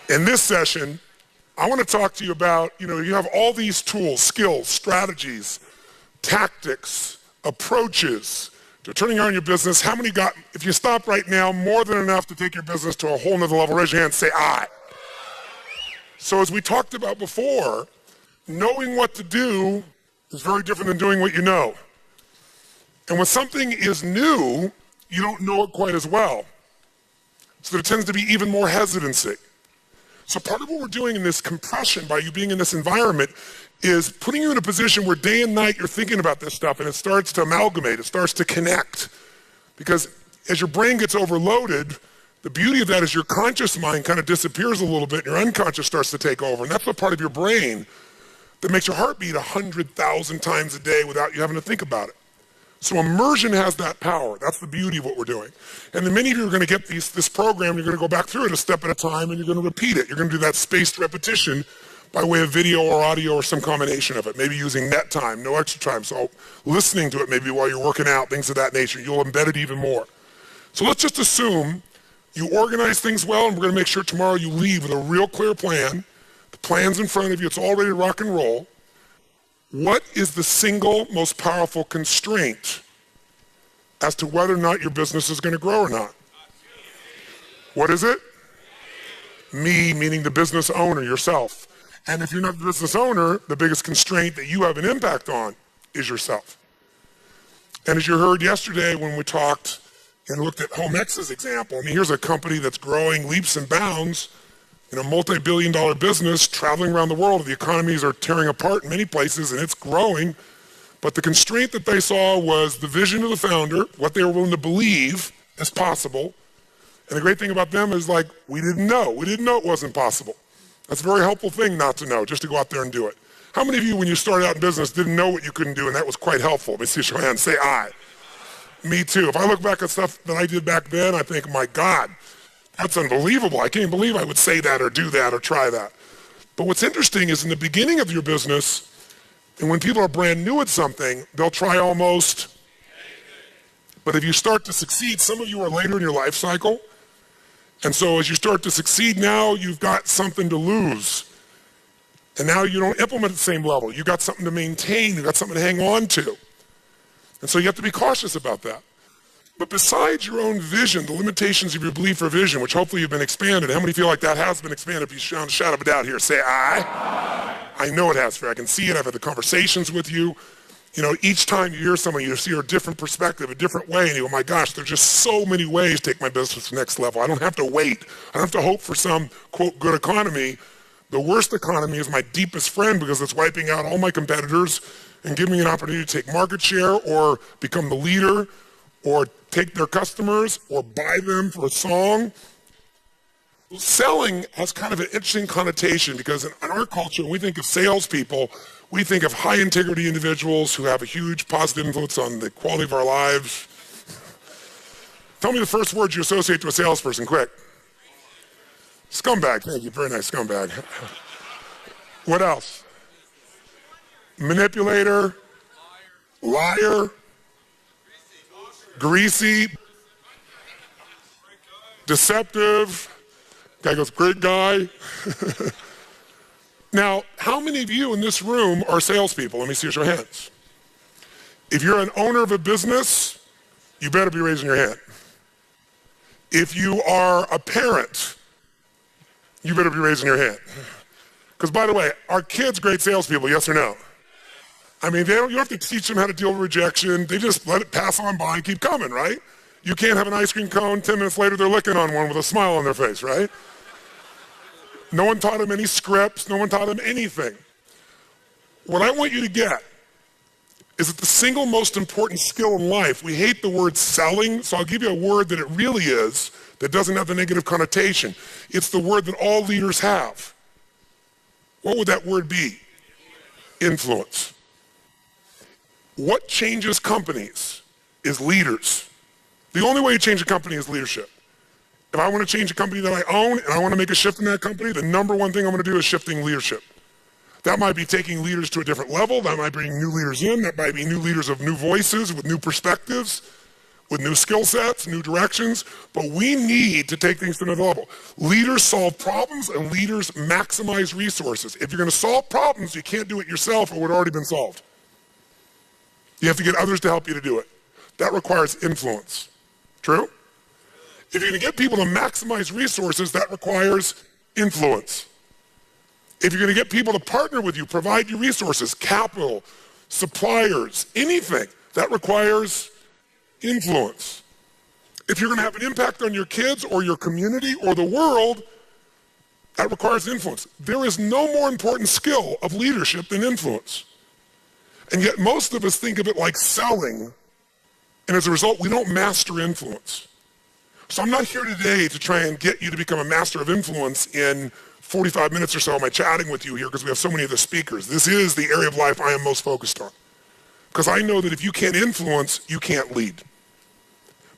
In this session, I want to talk to you about, you have all these tools, skills, strategies, tactics, approaches to turning on your business. How many got, if you stop right now, more than enough to take your business to a whole nother level? Raise your hand and say, "I." So as we talked about before, knowing what to do is very different than doing what you know. And when something is new, you don't know it quite as well. So there tends to be even more hesitancy. So part of what we're doing in this compression, by you being in this environment, is putting you in a position where day and night you're thinking about this stuff, and it starts to amalgamate, it starts to connect. Because as your brain gets overloaded, the beauty of that is your conscious mind kind of disappears a little bit, and your unconscious starts to take over. And that's the part of your brain that makes your heart beat 100,000 times a day without you having to think about it. So immersion has that power. That's the beauty of what we're doing. And then many of you are going to get this program, you're going to go back through it a step at a time, and you're going to repeat it. You're going to do that spaced repetition by way of video or audio or some combination of it, maybe using net time, no extra time. So listening to it maybe while you're working out, things of that nature. You'll embed it even more. So let's just assume you organize things well, and we're going to make sure tomorrow you leave with a real clear plan. The plan's in front of you. It's all ready to rock and roll. What is the single most powerful constraint as to whether or not your business is going to grow or not? What is it? Me, meaning the business owner, yourself. And if you're not the business owner, the biggest constraint that you have an impact on is yourself. And as you heard yesterday when we talked and looked at HomeX's example, I mean, here's a company that's growing leaps and bounds in a multi-billion-dollar business, traveling around the world. The economies are tearing apart in many places, and it's growing. But the constraint that they saw was the vision of the founder, what they were willing to believe is possible. And the great thing about them is, like, we didn't know. We didn't know it wasn't possible. That's a very helpful thing not to know, just to go out there and do it. How many of you, when you started out in business, didn't know what you couldn't do, and that was quite helpful? Let me see your hand. Say, "I." Me too. If I look back at stuff that I did back then, I think, my God, that's unbelievable. I can't believe I would say that or do that or try that. But what's interesting is in the beginning of your business, and when people are brand new at something, they'll try almost. But if you start to succeed, some of you are later in your life cycle. And so as you start to succeed now, you've got something to lose. And now you don't implement at the same level. You've got something to maintain. You've got something to hang on to. And so you have to be cautious about that. But besides your own vision, the limitations of your belief for vision, which hopefully you've been expanded, how many feel like that has been expanded? If you shout a shadow of a doubt here, say, "I." I know it has, Fair. I can see it. I've had the conversations with you. Each time you hear someone, you see a different perspective, a different way, and you go, my gosh, there's just so many ways to take my business to the next level. I don't have to wait. I don't have to hope for some, quote, good economy. The worst economy is my deepest friend because it's wiping out all my competitors and giving me an opportunity to take market share or become the leader or take their customers or buy them for a song. Selling has kind of an interesting connotation because in our culture, when we think of salespeople, we think of high integrity individuals who have a huge positive influence on the quality of our lives. Tell me the first words you associate to a salesperson, quick. Scumbag, thank you, very nice, scumbag. What else? Manipulator, liar, greasy, deceptive. Guy goes, great guy. Now, how many of you in this room are salespeople? Let me see your hands. If you're an owner of a business, you better be raising your hand. If you are a parent, you better be raising your hand. Because by the way, are kids great salespeople, yes or no? I mean, you don't have to teach them how to deal with rejection. They just let it pass on by and keep coming, right? You can't have an ice cream cone, 10 minutes later they're licking on one with a smile on their face, right? No one taught them any scripts. No one taught them anything. What I want you to get is that the single most important skill in life, we hate the word selling, so I'll give you a word that it really is, that doesn't have the negative connotation. It's the word that all leaders have. What would that word be? Influence. What changes companies is leaders. The only way to change a company is leadership. If I want to change a company that I own and I want to make a shift in that company, the number one thing I'm going to do is shifting leadership. That might be taking leaders to a different level. That might bring new leaders in. That might be new leaders of new voices with new perspectives. with new skill sets, new directions, but we need to take things to another level. Leaders solve problems and leaders maximize resources. If you're going to solve problems, you can't do it yourself or it would already been solved. You have to get others to help you to do it. That requires influence. True? If you're going to get people to maximize resources, that requires influence. If you're going to get people to partner with you, provide you resources, capital, suppliers, anything, that requires influence. If you're going to have an impact on your kids or your community or the world, that requires influence. There is no more important skill of leadership than influence. And yet most of us think of it like selling, and as a result, we don't master influence. So I'm not here today to try and get you to become a master of influence in 45 minutes or so. Am I chatting with you here because we have so many of the speakers. This is the area of life I am most focused on. Because I know that if you can't influence, you can't lead.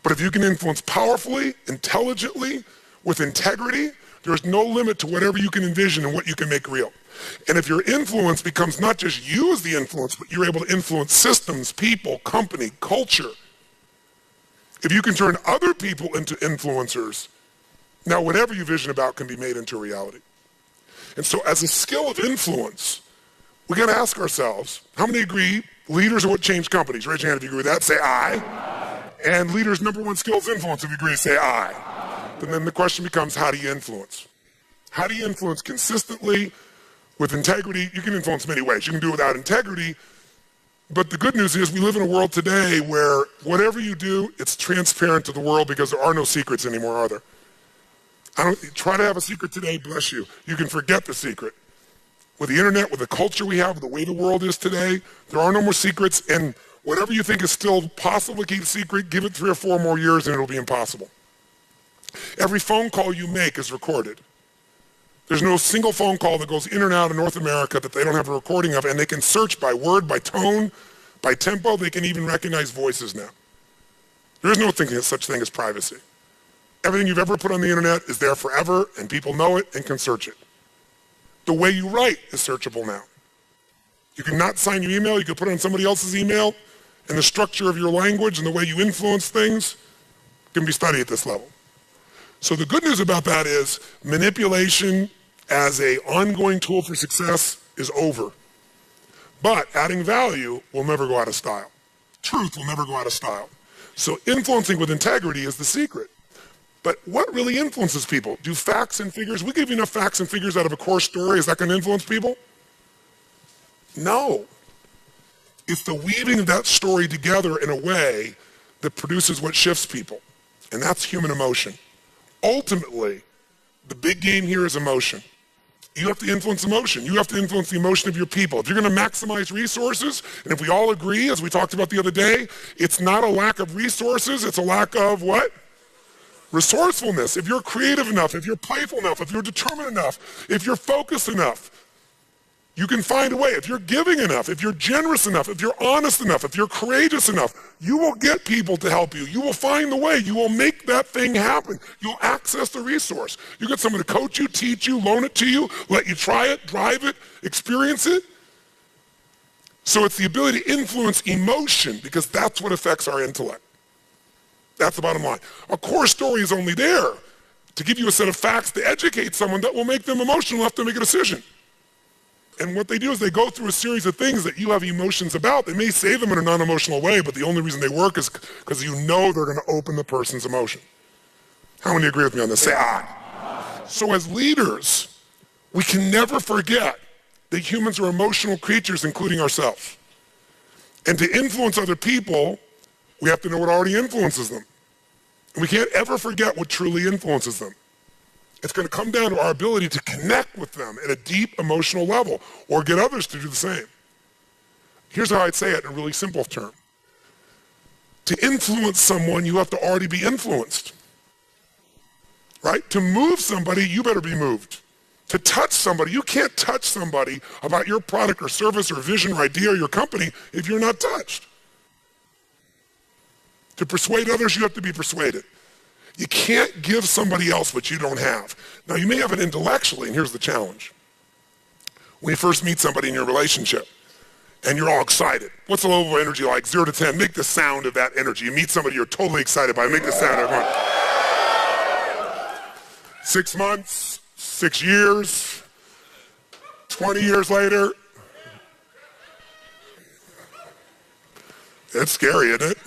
But if you can influence powerfully, intelligently, with integrity, there's no limit to whatever you can envision and what you can make real. And if your influence becomes not just you as the influence, but you're able to influence systems, people, company, culture. If you can turn other people into influencers, now whatever you vision about can be made into reality. And so as a skill of influence, we got to ask ourselves, how many agree leaders are what change companies? Raise your hand if you agree with that. Say aye. And leaders' number one skill is influence. If you agree, say aye. And then the question becomes, how do you influence? How do you influence consistently with integrity? You can influence many ways. You can do it without integrity. But the good news is we live in a world today where whatever you do, it's transparent to the world because there are no secrets anymore, are there? Try to have a secret today, bless you. You can forget the secret. With the internet, with the culture we have, with the way the world is today, there are no more secrets, and whatever you think is still possible to keep secret, give it 3 or 4 more years and it'll be impossible. Every phone call you make is recorded. There's no single phone call that goes in or out of North America that they don't have a recording of, and they can search by word, by tone, by tempo. They can even recognize voices now. There is no such thing as privacy. Everything you've ever put on the internet is there forever, and people know it and can search it. The way you write is searchable now. You can not sign your email, you can put it on somebody else's email, and the structure of your language and the way you influence things can be studied at this level. So the good news about that is manipulation as an ongoing tool for success is over. But adding value will never go out of style. Truth will never go out of style. So influencing with integrity is the secret. But what really influences people? Do facts and figures, we give you enough facts and figures out of a core story, is that going to influence people? No. It's the weaving of that story together in a way that produces what shifts people. And that's human emotion. Ultimately, the big game here is emotion. You have to influence emotion. You have to influence the emotion of your people. If you're going to maximize resources, and if we all agree, as we talked about the other day, it's not a lack of resources, it's a lack of what? Resourcefulness. If you're creative enough, if you're playful enough, if you're determined enough, if you're focused enough, you can find a way. If you're giving enough, if you're generous enough, if you're honest enough, if you're courageous enough, you will get people to help you. You will find the way. You will make that thing happen. You'll access the resource. You get someone to coach you, teach you, loan it to you, let you try it, drive it, experience it. So it's the ability to influence emotion because that's what affects our intellect. That's the bottom line. A core story is only there to give you a set of facts to educate someone that will make them emotional enough to make a decision. And what they do is they go through a series of things that you have emotions about. They may say them in a non-emotional way, but the only reason they work is because you know they're going to open the person's emotion. How many agree with me on this? Say aye. So as leaders, we can never forget that humans are emotional creatures, including ourselves. And to influence other people, we have to know what already influences them. And we can't ever forget what truly influences them. It's going to come down to our ability to connect with them at a deep emotional level or get others to do the same. Here's how I'd say it in a really simple term. To influence someone, you have to already be influenced. Right? To move somebody, you better be moved. To touch somebody, you can't touch somebody about your product or service or vision or idea or your company if you're not touched. To persuade others, you have to be persuaded. You can't give somebody else what you don't have. Now, you may have it intellectually, and here's the challenge. When you first meet somebody in your relationship, and you're all excited. What's the level of energy like? 0 to 10. Make the sound of that energy. You meet somebody you're totally excited by. Make the sound, everyone. 6 months, 6 years, 20 years later. It's scary, isn't it?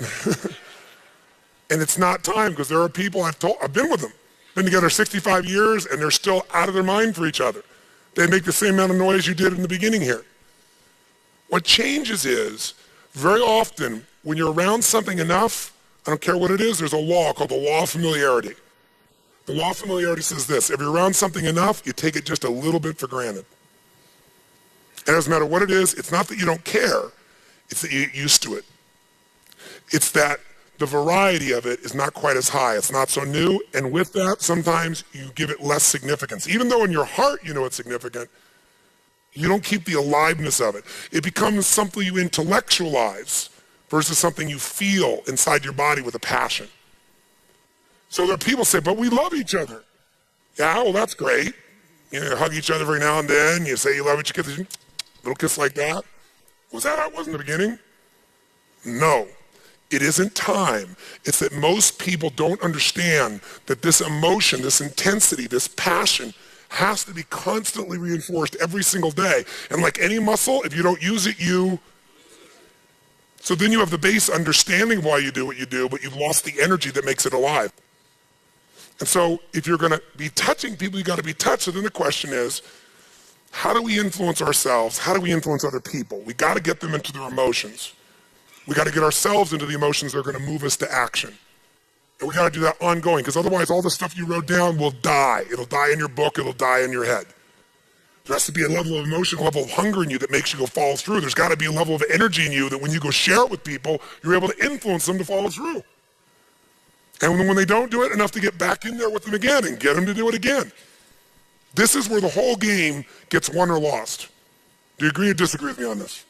And it's not time, because there are people I've been with them, been together 65 years, and they're still out of their mind for each other. They make the same amount of noise you did in the beginning here. What changes is, very often, when you're around something enough, I don't care what it is, there's a law called the law of familiarity. The law of familiarity says this: if you're around something enough, you take it just a little bit for granted. And it doesn't matter what it is, it's not that you don't care, it's that you get used to it. It's that the variety of it is not quite as high. It's not so new, and with that, sometimes you give it less significance. Even though in your heart you know it's significant, you don't keep the aliveness of it. It becomes something you intellectualize versus something you feel inside your body with a passion. So there are people say, but we love each other. Yeah, well, that's great. You know, hug each other every now and then. You say you love each other, little kiss like that. Was that how it was in the beginning? No. It isn't time. It's that most people don't understand that this emotion, this intensity, this passion has to be constantly reinforced every single day. And like any muscle, if you don't use it, So then you have the base understanding of why you do what you do, but you've lost the energy that makes it alive. And so if you're going to be touching people, you got to be touched. So then the question is, how do we influence ourselves? How do we influence other people? We got to get them into their emotions. We got to get ourselves into the emotions that are going to move us to action. And we got to do that ongoing, because otherwise all the stuff you wrote down will die. It'll die in your book. It'll die in your head. There has to be a level of emotion, a level of hunger in you that makes you go follow through. There's got to be a level of energy in you that when you go share it with people, you're able to influence them to follow through. And when they don't do it, enough to get back in there with them again and get them to do it again. This is where the whole game gets won or lost. Do you agree or disagree with me on this?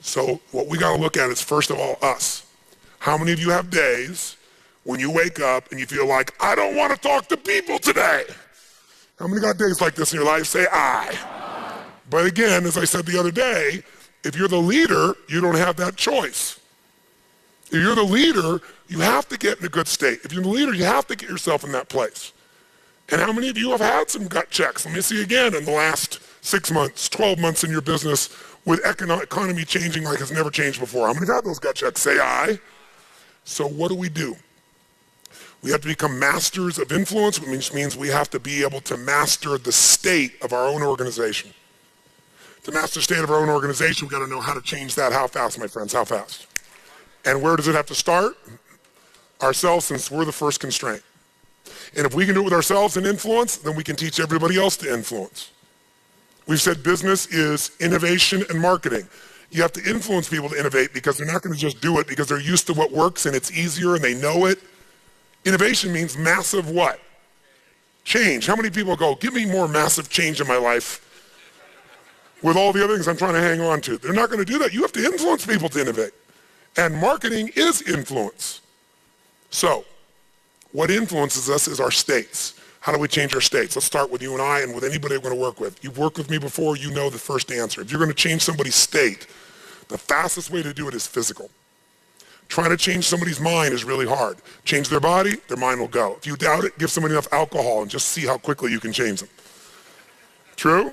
So what we got to look at is, first of all, us. How many of you have days when you wake up and you feel like, I don't want to talk to people today? How many got days like this in your life? Say I. But again, as I said the other day, if you're the leader, you don't have that choice. If you're the leader, you have to get in a good state. If you're the leader, you have to get yourself in that place. And how many of you have had some gut checks? Let me see again in the last 6 months, 12 months in your business with economy changing like it's never changed before. How many have had those gut checks? Say I. So what do? We have to become masters of influence, which means we have to be able to master the state of our own organization. To master the state of our own organization, we've got to know how to change that. How fast, my friends? How fast? And where does it have to start? Ourselves, since we're the first constraint. And if we can do it with ourselves and influence, then we can teach everybody else to influence. We've said business is innovation and marketing. You have to influence people to innovate, because they're not going to just do it because they're used to what works and it's easier and they know it. Innovation means massive what? Change. How many people go, give me more massive change in my life with all the other things I'm trying to hang on to? They're not going to do that. You have to influence people to innovate. And marketing is influence. So, what influences us is our states. How do we change our states? Let's start with you and I and with anybody we're going to work with. You've worked with me before, you know the first answer. If you're going to change somebody's state, the fastest way to do it is physical. Trying to change somebody's mind is really hard. Change their body, their mind will go. If you doubt it, give somebody enough alcohol and just see how quickly you can change them. True?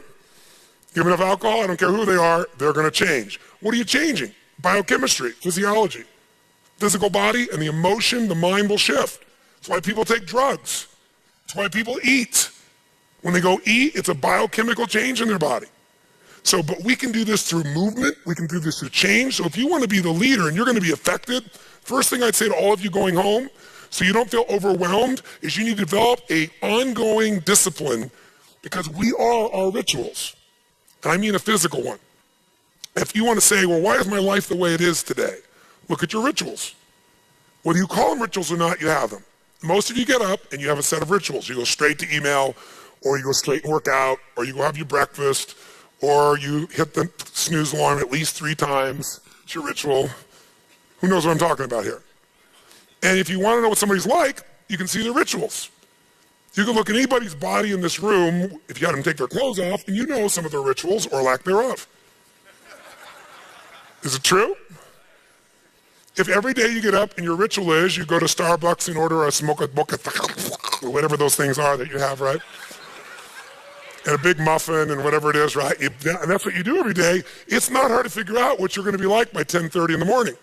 Give them enough alcohol, I don't care who they are, they're going to change. What are you changing? Biochemistry, physiology, physical body, and the emotion, the mind will shift. That's why people take drugs. That's why people eat. When they go eat, it's a biochemical change in their body. So, but we can do this through movement. We can do this through change. So if you want to be the leader and you're going to be affected, first thing I'd say to all of you going home, so you don't feel overwhelmed, is you need to develop an ongoing discipline, because we are our rituals. And I mean a physical one. If you want to say, well, why is my life the way it is today? Look at your rituals. Whether you call them rituals or not, you have them. Most of you get up and you have a set of rituals. You go straight to email, or you go straight and work out, or you go have your breakfast, or you hit the snooze alarm at least 3 times. It's your ritual. Who knows what I'm talking about here? And if you want to know what somebody's like, you can see their rituals. You can look at anybody's body in this room, if you had them take their clothes off, and you know some of their rituals or lack thereof. Is it true? If every day you get up and your ritual is you go to Starbucks and order a mocha, whatever those things are that you have, right? And a big muffin and whatever it is, right? And that's what you do every day. It's not hard to figure out what you're going to be like by 10:30 in the morning.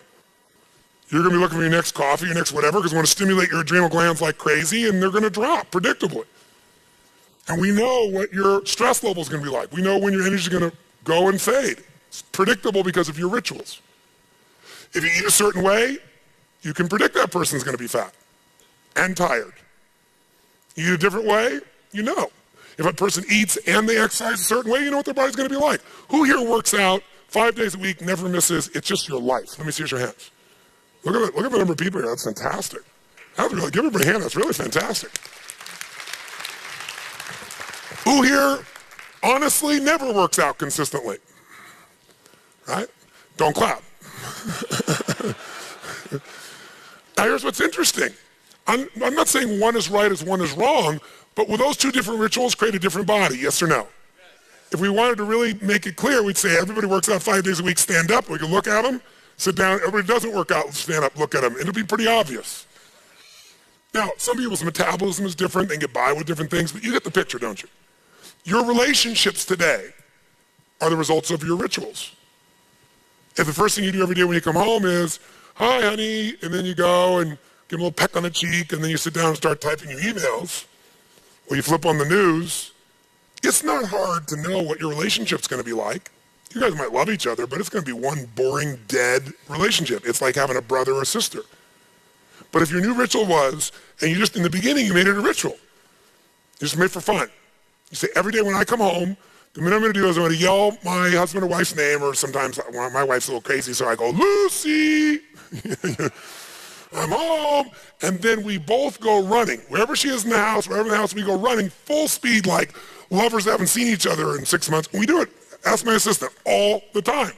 You're going to be looking for your next coffee, your next whatever, because we want to stimulate your adrenal glands like crazy, and they're going to drop predictably. And we know what your stress level is going to be like. We know when your energy is going to go and fade. It's predictable because of your rituals. If you eat a certain way, you can predict that person's going to be fat and tired. You eat a different way, you know. If a person eats and they exercise a certain way, you know what their body's going to be like. Who here works out 5 days a week, never misses? It's just your life. Let me see your hands. Look at the number of people here. That's fantastic. Give everybody a hand. That's really fantastic. Who here honestly never works out consistently? Right? Don't clap. Now here's what's interesting. I'm not saying one is right as one is wrong, but will those two different rituals create a different body, yes or no? If we wanted to really make it clear, we'd say everybody works out 5 days a week, stand up, we can look at them, sit down, everybody doesn't work out, stand up, look at them. It'll be pretty obvious. Now, some people's metabolism is different, they get by with different things, but you get the picture, don't you? Your relationships today are the results of your rituals. If the first thing you do every day when you come home is, hi, honey, and then you go and give them a little peck on the cheek, and then you sit down and start typing your emails, or you flip on the news, it's not hard to know what your relationship's going to be like. You guys might love each other, but it's going to be one boring, dead relationship. It's like having a brother or sister. But if your new ritual was, and you just, in the beginning, you made it a ritual. You just made it for fun. You say, every day when I come home, the minute I'm going to do is I'm going to yell my husband or wife's name, or sometimes my wife's a little crazy, so I go, Lucy! I'm home. And then we both go running. Wherever she is in the house, wherever in the house, we go running full speed like lovers that haven't seen each other in 6 months. And we do it, ask my assistant, all the time.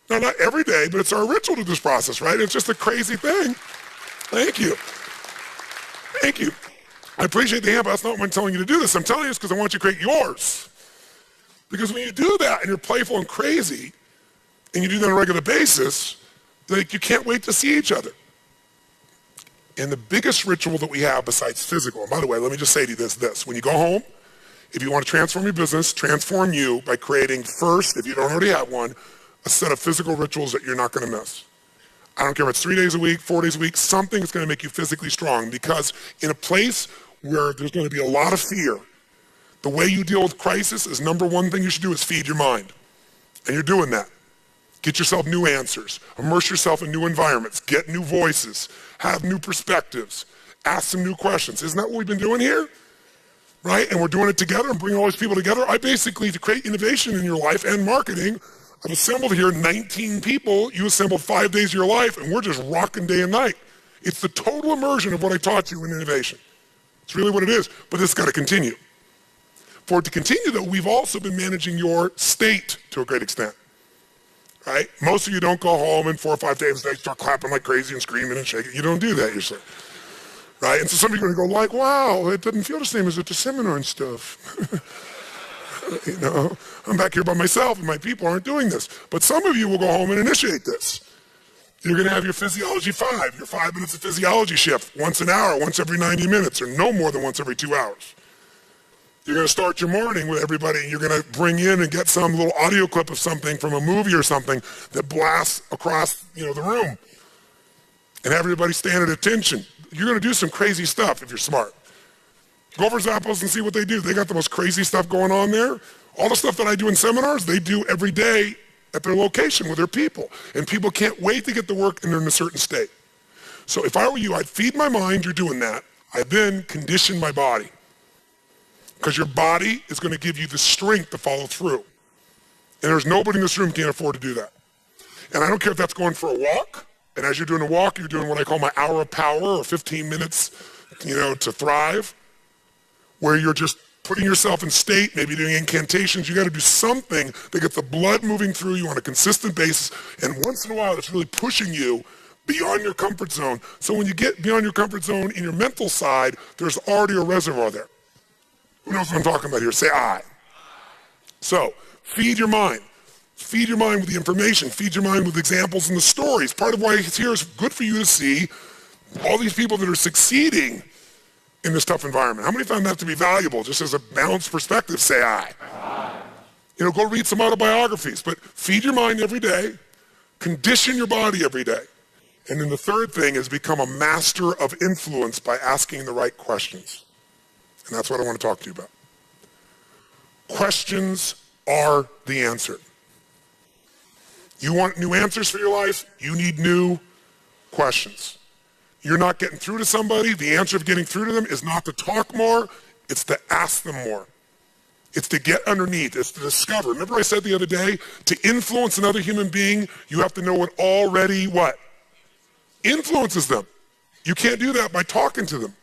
Now, not every day, but it's our ritual to this process, right? It's just a crazy thing. Thank you. Thank you. I appreciate the hand, but that's not what I'm telling you to do this. I'm telling you this because I want you to create yours. Because when you do that and you're playful and crazy, and you do that on a regular basis, like you can't wait to see each other. And the biggest ritual that we have besides physical, and by the way, let me just say to you this. When you go home, if you want to transform your business, transform you by creating first, if you don't already have one, a set of physical rituals that you're not going to miss. I don't care if it's 3 days a week, 4 days a week, something that's going to make you physically strong, because in a place where there's going to be a lot of fear, the way you deal with crisis is number one thing you should do is feed your mind. And you're doing that. Get yourself new answers. Immerse yourself in new environments. Get new voices. Have new perspectives. Ask some new questions. Isn't that what we've been doing here? Right? And we're doing it together and bringing all these people together. I basically, to create innovation in your life and marketing, I've assembled here 19 people. You assembled 5 days of your life, and we're just rocking day and night. It's the total immersion of what I taught you in innovation. It's really what it is. But it's got to continue. For it to continue, though, we've also been managing your state to a great extent. Right? Most of you don't go home and 4 or 5 days they start clapping like crazy and screaming and shaking. You don't do that usually. Right? And so some people are going to go like, wow, it doesn't feel the same as at the seminar and stuff. You know, I'm back here by myself and my people aren't doing this. But some of you will go home and initiate this. You're going to have your physiology 5, your 5 minutes of physiology shift, once an hour, once every 90 minutes, or no more than once every 2 hours. You're going to start your morning with everybody, and you're going to bring in and get some little audio clip of something from a movie or something that blasts across, the room. And have everybody stand at attention. You're going to do some crazy stuff if you're smart. Go over Zappos and see what they do. They got the most crazy stuff going on there. All the stuff that I do in seminars, they do every day at their location with their people. And people can't wait to get to work and they're in a certain state. So if I were you, I'd feed my mind, you're doing that. I'd then condition my body. Because your body is going to give you the strength to follow through. And there's nobody in this room who can't afford to do that. And I don't care if that's going for a walk. And as you're doing a walk, you're doing what I call my hour of power, or 15 minutes, to thrive, where you're just putting yourself in state, maybe doing incantations. You got to do something that gets the blood moving through you on a consistent basis. And once in a while, it's really pushing you beyond your comfort zone. So when you get beyond your comfort zone in your mental side, there's already a reservoir there. Who knows what I'm talking about here? Say I. So feed your mind. Feed your mind with the information. Feed your mind with examples and the stories. Part of why it's here is good for you to see all these people that are succeeding in this tough environment. How many found that to be valuable? Just as a balanced perspective, say aye. You know, go read some autobiographies, but feed your mind every day, condition your body every day. And then the third thing is become a master of influence by asking the right questions. And that's what I want to talk to you about. Questions are the answer. You want new answers for your life? You need new questions. You're not getting through to somebody. The answer of getting through to them is not to talk more, it's to ask them more. It's to get underneath, it's to discover. Remember I said the other day, to influence another human being, you have to know what already what? Influences them. You can't do that by talking to them.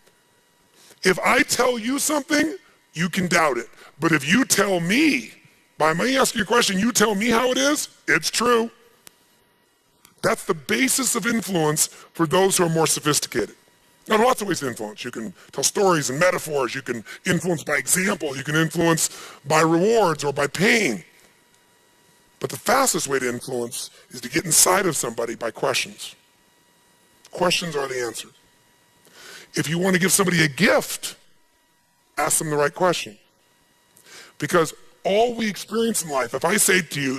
If I tell you something, you can doubt it. But if you tell me, by me asking you a question, you tell me how it is, it's true. That's the basis of influence for those who are more sophisticated. Now, there are lots of ways to influence. You can tell stories and metaphors. You can influence by example. You can influence by rewards or by pain. But the fastest way to influence is to get inside of somebody by questions. Questions are the answer. If you want to give somebody a gift, ask them the right question. Because all we experience in life, if I say to you,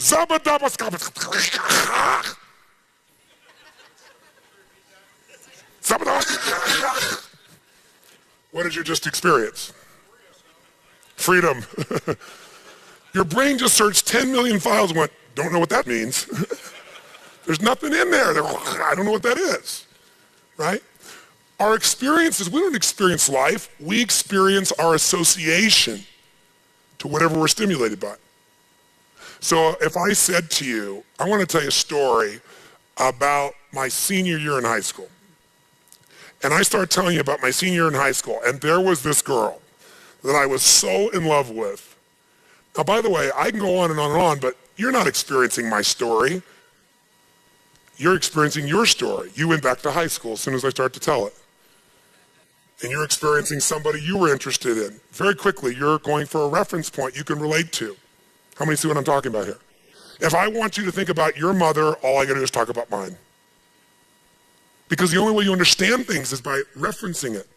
what did you just experience? Freedom. Your brain just searched 10 million files and went, don't know what that means. There's nothing in there. I don't know what that is, right? Our experiences, we don't experience life. We experience our association to whatever we're stimulated by. So if I said to you, I want to tell you a story about my senior year in high school. And I started telling you about my senior year in high school, and there was this girl that I was so in love with. Now, by the way, I can go on and on and on, but you're not experiencing my story. You're experiencing your story. You went back to high school as soon as I started to tell it. And you're experiencing somebody you were interested in. Very quickly, you're going for a reference point you can relate to. How many see what I'm talking about here? If I want you to think about your mother, all I gotta do is talk about mine. Because the only way you understand things is by referencing it.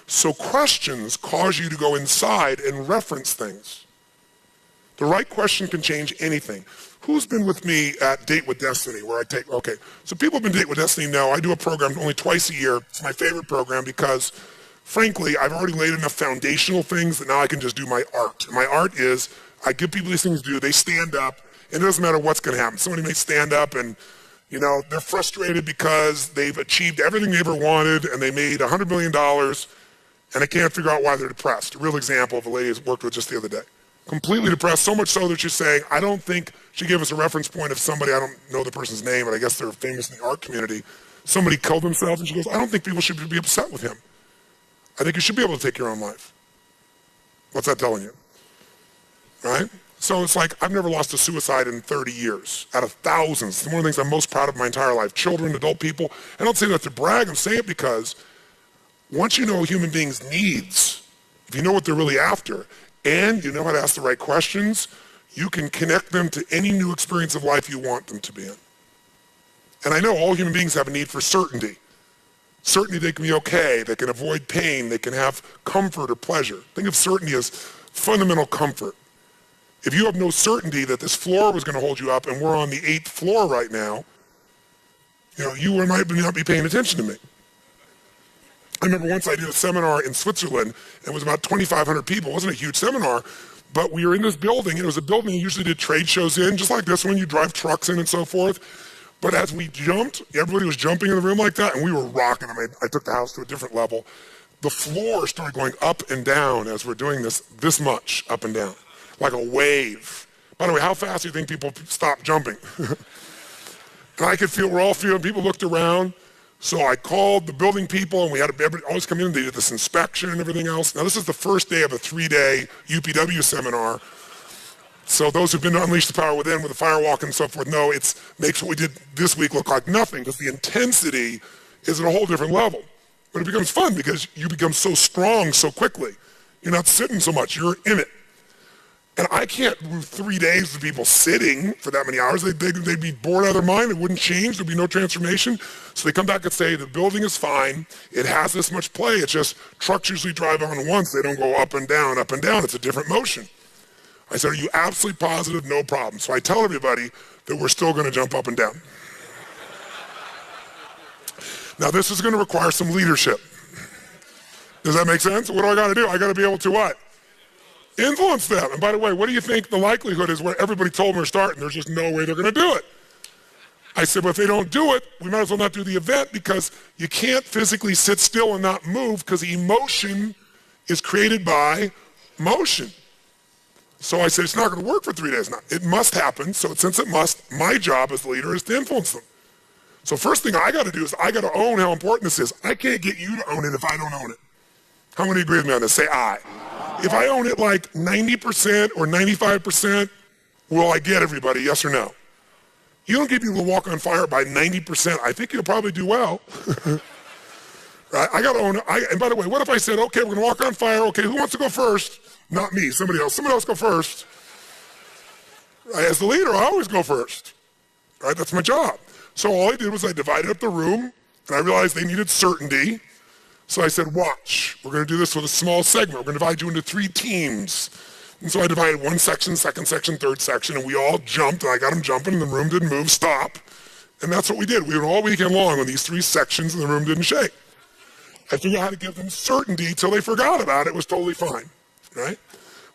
So questions cause you to go inside and reference things. The right question can change anything. Who's been with me at Date with Destiny where I take, okay, so people have been Date with Destiny know I do a program only twice a year. It's my favorite program because, frankly, I've already laid enough foundational things that now I can just do my art. My art is I give people these things to do, they stand up, and it doesn't matter what's gonna happen. Somebody may stand up and, you know, they're frustrated because they've achieved everything they ever wanted and they made $100 million and they can't figure out why they're depressed. A real example of a lady I worked with just the other day. Completely depressed, so much so that she's saying, I don't think, she gave us a reference point of somebody, I don't know the person's name, but I guess they're famous in the art community. Somebody killed himself, and she goes, I don't think people should be upset with him. I think you should be able to take your own life. What's that telling you? Right? So it's like, I've never lost a suicide in 30 years, out of thousands. It's one of the things I'm most proud of my entire life. Children, adult people. I don't say that to brag, I'm saying it because once you know a human being's needs, if you know what they're really after, and you know how to ask the right questions, you can connect them to any new experience of life you want them to be in. And I know all human beings have a need for certainty. Certainty they can be okay, they can avoid pain, they can have comfort or pleasure. Think of certainty as fundamental comfort. If you have no certainty that this floor was going to hold you up and we're on the 8th floor right now, you know, you might not be paying attention to me. I remember once I did a seminar in Switzerland, and it was about 2,500 people. It wasn't a huge seminar, but we were in this building, and it was a building you usually did trade shows in, just like this one, you drive trucks in and so forth. But as we jumped, everybody was jumping in the room like that, and we were rocking them. I took the house to a different level. The floor started going up and down as we're doing this much up and down, like a wave. By the way, how fast do you think people stop jumping? And I could feel, we're all feeling, people looked around. So I called the building people, and we had everybody always come in. They did this inspection and everything else. Now, this is the first day of a 3-day UPW seminar. So those who've been to Unleash the Power Within with the firewalk and so forth know it makes what we did this week look like nothing because the intensity is at a whole different level. But it becomes fun because you become so strong so quickly. You're not sitting so much. You're in it. And I can't do 3 days of people sitting for that many hours. They'd be bored out of their mind. It wouldn't change. There'd be no transformation. So they come back and say, the building is fine. It has this much play. It's just trucks usually drive on once. They don't go up and down, up and down. It's a different motion. I said, are you absolutely positive? No problem. So I tell everybody that we're still going to jump up and down. Now, this is going to require some leadership. Does that make sense? What do I got to do? I got to be able to what? Influence them. And by the way, what do you think the likelihood is where everybody told them we're starting? There's just no way they're going to do it. I said, well, if they don't do it, we might as well not do the event, because you can't physically sit still and not move, because emotion is created by motion. So I said, it's not going to work for 3 days now. It must happen. So since it must, my job as the leader is to influence them. So first thing I got to do is I got to own how important this is. I can't get you to own it if I don't own it. How many agree with me on this? Say aye. If I own it like 90% or 95%, will I get everybody, yes or no? You don't get people to walk on fire by 90%. I think you'll probably do well. Right? I got to own it. And by the way, what if I said, okay, we're going to walk on fire. Okay, who wants to go first? Not me, somebody else. Somebody else go first. Right? As the leader, I always go first. Right? That's my job. So all I did was I divided up the room, and I realized they needed certainty. So I said, watch, we're going to do this with a small segment. We're going to divide you into 3 teams. And so I divided one section, second section, third section, and we all jumped, and I got them jumping, and the room didn't move, stop. And that's what we did. We went all weekend long on these 3 sections, and the room didn't shake. I figured out how to give them certainty till they forgot about it. It was totally fine, right?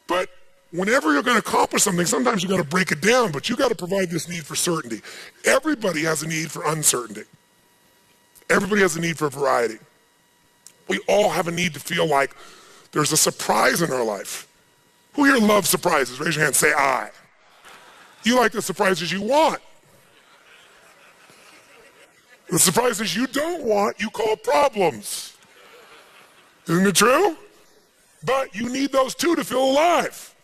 But whenever you're going to accomplish something, sometimes you got to break it down, but you got to provide this need for certainty. Everybody has a need for uncertainty. Everybody has a need for variety. We all have a need to feel like there's a surprise in our life. Who here loves surprises? Raise your hand, say aye. You like the surprises you want. The surprises you don't want, you call problems. Isn't it true? But you need those too to feel alive.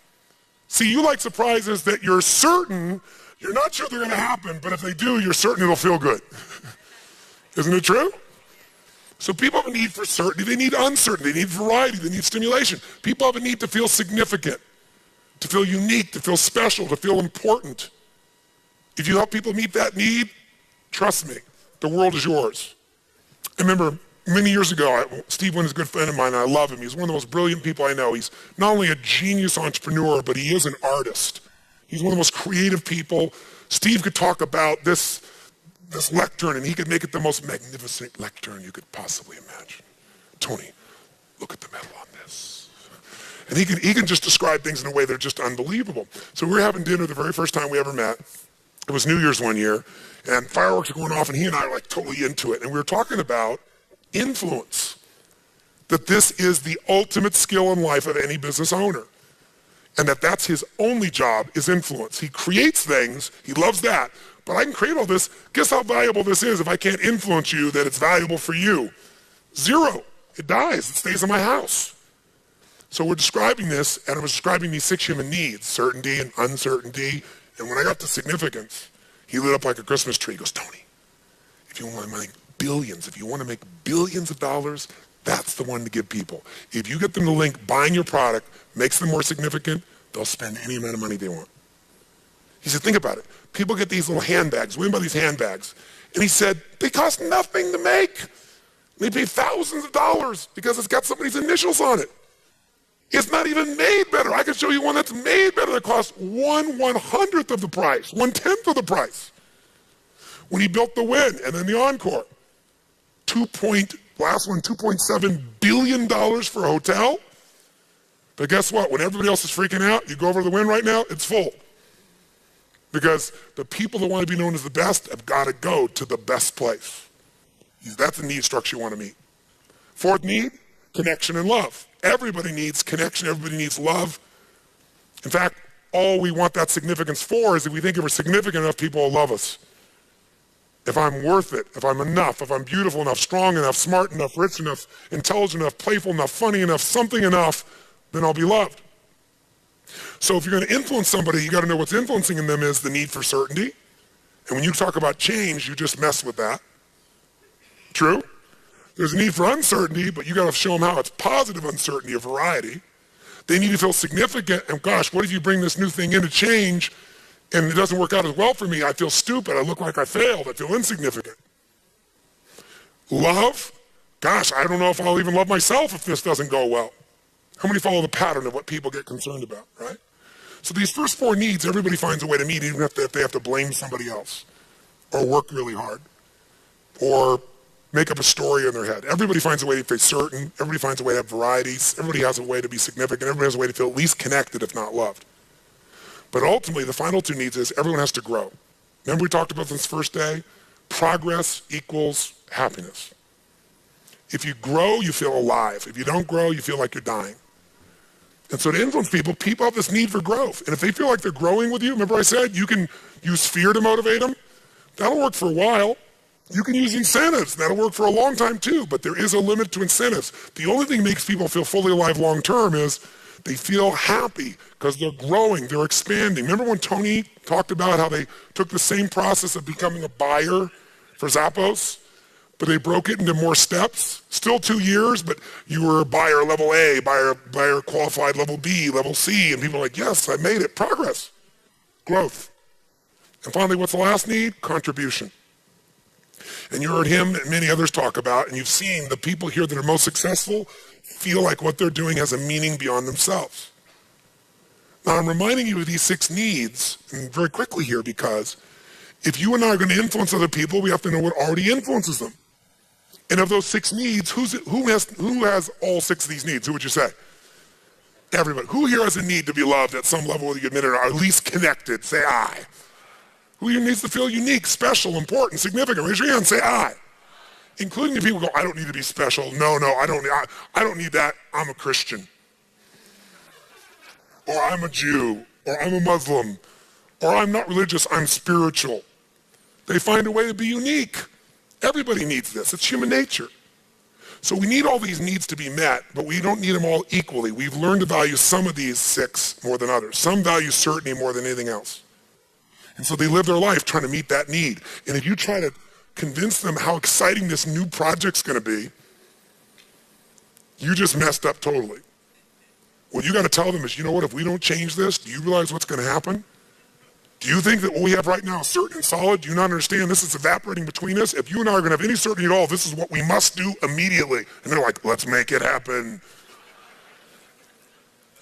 See, you like surprises that you're certain, you're not sure they're going to happen, but if they do, you're certain it'll feel good. Isn't it true? So people have a need for certainty. They need uncertainty. They need variety. They need stimulation. People have a need to feel significant, to feel unique, to feel special, to feel important. If you help people meet that need, trust me, the world is yours. I remember many years ago, Steve Wynn is a good friend of mine, and I love him. He's one of the most brilliant people I know. He's not only a genius entrepreneur, but he is an artist. He's one of the most creative people. Steve could talk about this lectern, and he could make it the most magnificent lectern you could possibly imagine. Tony, look at the metal on this. And he can just describe things in a way that are just unbelievable. So we were having dinner the very first time we ever met. It was New Year's one year, and fireworks were going off, and he and I were like totally into it. And we were talking about influence, that this is the ultimate skill in life of any business owner, and that's his only job is influence. He creates things, he loves that, but I can create all this. Guess how valuable this is if I can't influence you, that it's valuable for you? 0. It dies. It stays in my house. So we're describing this, and I was describing these 6 human needs, certainty and uncertainty. And when I got to significance, he lit up like a Christmas tree. He goes, Tony, if you want to make billions, if you want to make billions of dollars, that's the one to give people. If you get them to link buying your product makes them more significant, they'll spend any amount of money they want. He said, think about it. People get these little handbags. We buy these handbags. And he said, they cost nothing to make. They pay thousands of dollars because it's got somebody's initials on it. It's not even made better. I can show you one that's made better that costs 1/100th of the price, 1/10 of the price. When he built the Win and then the Encore, $2.7 billion for a hotel. But guess what? When everybody else is freaking out, you go over to the Win right now, it's full. Because the people that want to be known as the best have got to go to the best place. That's the need structure you want to meet. 4th need, connection and love. Everybody needs connection. Everybody needs love. In fact, all we want that significance for is if we think if we're significant enough, people will love us. If I'm worth it, if I'm enough, if I'm beautiful enough, strong enough, smart enough, rich enough, intelligent enough, playful enough, funny enough, something enough, then I'll be loved. So if you're going to influence somebody, you got to know what's influencing in them is the need for certainty. And when you talk about change, you just mess with that. True? There's a need for uncertainty, but you got to show them how it's positive uncertainty, a variety. They need to feel significant, and gosh, what if you bring this new thing in to change and it doesn't work out as well for me? I feel stupid, I look like I failed, I feel insignificant. Love, gosh, I don't know if I'll even love myself if this doesn't go well. How many follow the pattern of what people get concerned about, right? So these first four needs, everybody finds a way to meet, even if they have to blame somebody else, or work really hard, or make up a story in their head. Everybody finds a way to be certain, everybody finds a way to have varieties, everybody has a way to be significant, everybody has a way to feel at least connected, if not loved. But ultimately, the final two needs is everyone has to grow. Remember we talked about this first day? Progress equals happiness. If you grow, you feel alive. If you don't grow, you feel like you're dying. And so to influence people, people have this need for growth. And if they feel like they're growing with you, remember I said you can use fear to motivate them? That'll work for a while. You can use incentives. That'll work for a long time too, but there is a limit to incentives. The only thing that makes people feel fully alive long term is they feel happy because they're growing, they're expanding. Remember when Tony talked about how they took the same process of becoming a buyer for Zappos, but they broke it into more steps? Still 2 years, but you were a buyer level A, buyer qualified level B, level C, and people are like, yes, I made it. Progress, growth. And finally, what's the last need? Contribution. And you heard him and many others talk about, and you've seen the people here that are most successful feel like what they're doing has a meaning beyond themselves. Now, I'm reminding you of these 6 needs, and very quickly here, because if you and I are going to influence other people, we have to know what already influences them. And of those 6 needs, who has all 6 of these needs? Who would you say? Everybody. Who here has a need to be loved at some level, whether you admit it or at least connected? Say I. Who here needs to feel unique, special, important, significant? Raise your hand and say I. Including the people who go, I don't need to be special. No, I don't need that. I'm a Christian. Or I'm a Jew. Or I'm a Muslim. Or I'm not religious, I'm spiritual. They find a way to be unique. Everybody needs this. It's human nature. So we need all these needs to be met, but we don't need them all equally. We've learned to value some of these 6 more than others. Some value certainty more than anything else. And so they live their life trying to meet that need. And if you try to convince them how exciting this new project's going to be, you just messed up totally. What you got to tell them is, you know what, if we don't change this, do you realize what's going to happen? Do you think that what we have right now is certain and solid? Do you not understand this is evaporating between us? If you and I are going to have any certainty at all, this is what we must do immediately. And they're like, let's make it happen.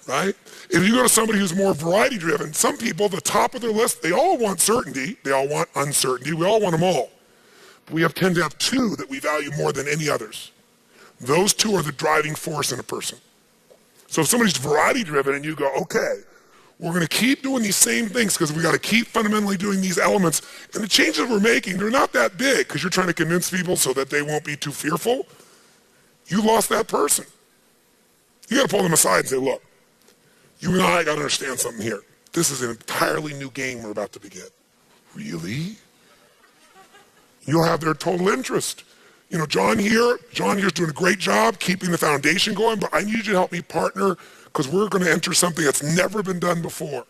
Right? If you go to somebody who's more variety driven, some people, the top of their list, they all want certainty. They all want uncertainty. We all want them all. But we tend to have 2 that we value more than any others. Those 2 are the driving force in a person. So if somebody's variety driven and you go, okay, we're going to keep doing these same things because we got to keep fundamentally doing these elements. And the changes we're making, they're not that big because you're trying to convince people so that they won't be too fearful. You lost that person. You got to pull them aside and say, look, you and I got to understand something here. This is an entirely new game we're about to begin. Really? You'll have their total interest. You know, John here's doing a great job keeping the foundation going, but I need you to help me partner because we're going to enter something that's never been done before.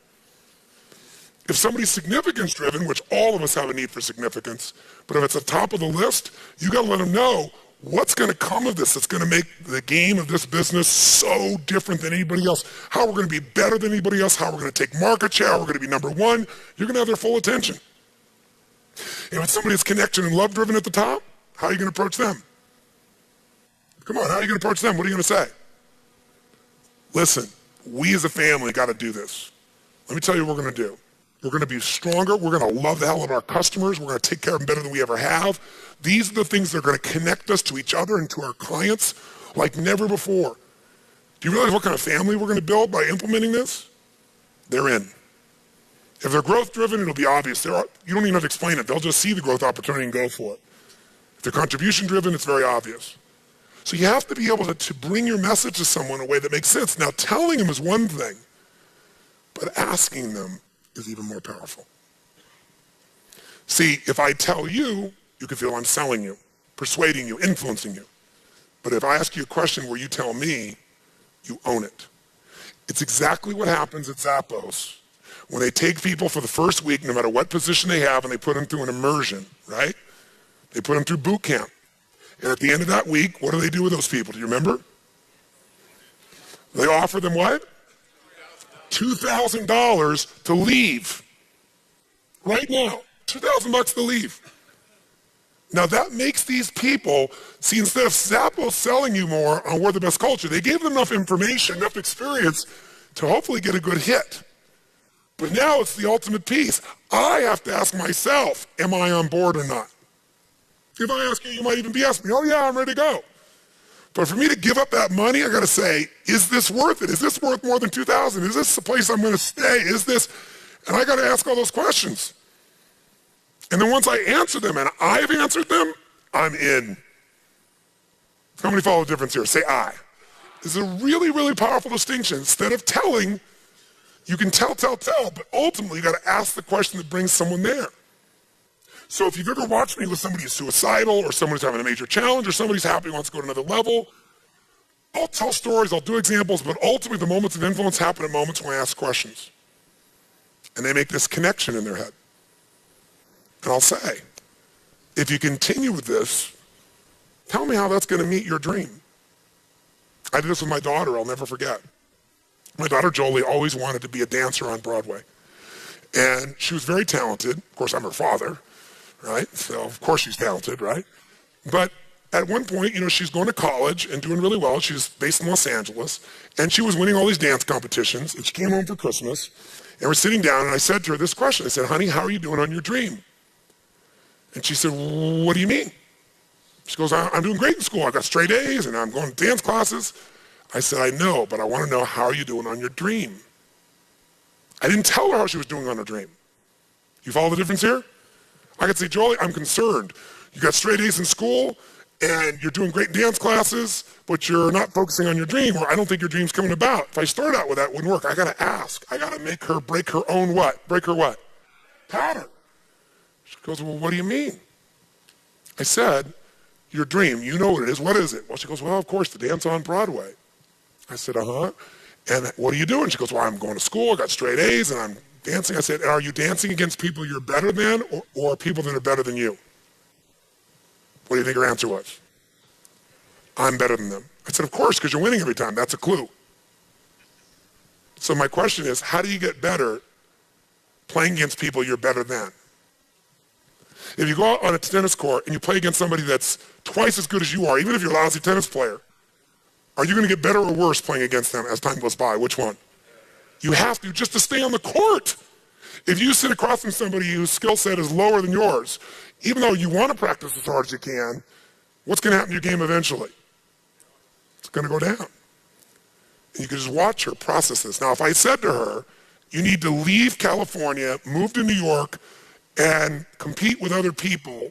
If somebody's significance driven, which all of us have a need for significance, but if it's at the top of the list, you got to let them know what's going to come of this that's going to make the game of this business so different than anybody else, how we're going to be better than anybody else, how we're going to take market share, how we're going to be number 1. You're going to have their full attention. If it's somebody that's connection and love driven at the top, how are you going to approach them? Come on, how are you going to approach them? What are you going to say? Listen, we as a family got to do this. Let me tell you what we're going to do. We're going to be stronger. We're going to love the hell out of our customers. We're going to take care of them better than we ever have. These are the things that are going to connect us to each other and to our clients like never before. Do you realize what kind of family we're going to build by implementing this? They're in. If they're growth driven, it'll be obvious. You don't even have to explain it. They'll just see the growth opportunity and go for it. If they're contribution driven, it's very obvious. So you have to be able to bring your message to someone in a way that makes sense. Now, telling them is one thing, but asking them is even more powerful. See, if I tell you, you can feel I'm selling you, persuading you, influencing you. But if I ask you a question where you tell me, you own it. It's exactly what happens at Zappos when they take people for the first week, no matter what position they have, and they put them through an immersion, right? They put them through boot camp. And at the end of that week, what do they do with those people? Do you remember? They offer them what? $2,000 to leave. Right now, $2,000 to leave. Now that makes these people, see, instead of Zappos selling you more on we're the best culture, they gave them enough information, enough experience to hopefully get a good hit. But now it's the ultimate piece. I have to ask myself, am I on board or not? If I ask you, you might even be asking me, oh yeah, I'm ready to go. But for me to give up that money, I gotta say, is this worth it? Is this worth more than $2,000? Is this the place I'm gonna stay? Is this, and I gotta ask all those questions. And then once I answer them, and I've answered them, I'm in. How many follow the difference here? Say I. This is a really, really powerful distinction. Instead of telling, you can tell, but ultimately you gotta ask the question that brings someone there. So if you've ever watched me with somebody who's suicidal, or somebody's having a major challenge, or somebody's happy and wants to go to another level, I'll tell stories, I'll do examples, but ultimately the moments of influence happen at moments when I ask questions. And they make this connection in their head. And I'll say, if you continue with this, tell me how that's going to meet your dream. I did this with my daughter, I'll never forget. My daughter Jolie always wanted to be a dancer on Broadway. And she was very talented. Of course, I'm her father, right? So of course she's talented, right? But at one point, you know, she's going to college and doing really well. She's based in Los Angeles. And she was winning all these dance competitions. And she came home for Christmas. And we're sitting down, and I said to her this question. I said, honey, how are you doing on your dream? And she said, what do you mean? She goes, I'm doing great in school. I got straight A's, and I'm going to dance classes. I said, I know, but I want to know, how are you doing on your dream? I didn't tell her how she was doing on her dream. You follow the difference here? I could say, Jolie, I'm concerned. You got straight A's in school, and you're doing great in dance classes, but you're not focusing on your dream, or I don't think your dream's coming about. If I start out with that, it wouldn't work. I got to ask. I got to make her break her own what? Break her what? Pattern. She goes, well, what do you mean? I said, your dream, you know what it is. What is it? Well, she goes, well, of course, the dance on Broadway. I said, uh-huh. And what are you doing? She goes, well, I'm going to school. I got straight A's, and I'm dancing. I said, are you dancing against people you're better than, or people that are better than you? What do you think her answer was? I'm better than them. I said, of course, because you're winning every time. That's a clue. So my question is, how do you get better playing against people you're better than? If you go out on a tennis court and you play against somebody that's twice as good as you are, even if you're a lousy tennis player, are you going to get better or worse playing against them as time goes by? Which one? You have to, just to stay on the court. If you sit across from somebody whose skill set is lower than yours, even though you want to practice as hard as you can, what's going to happen to your game eventually? It's going to go down. And you can just watch her process this. Now, if I said to her, you need to leave California, move to New York, and compete with other people,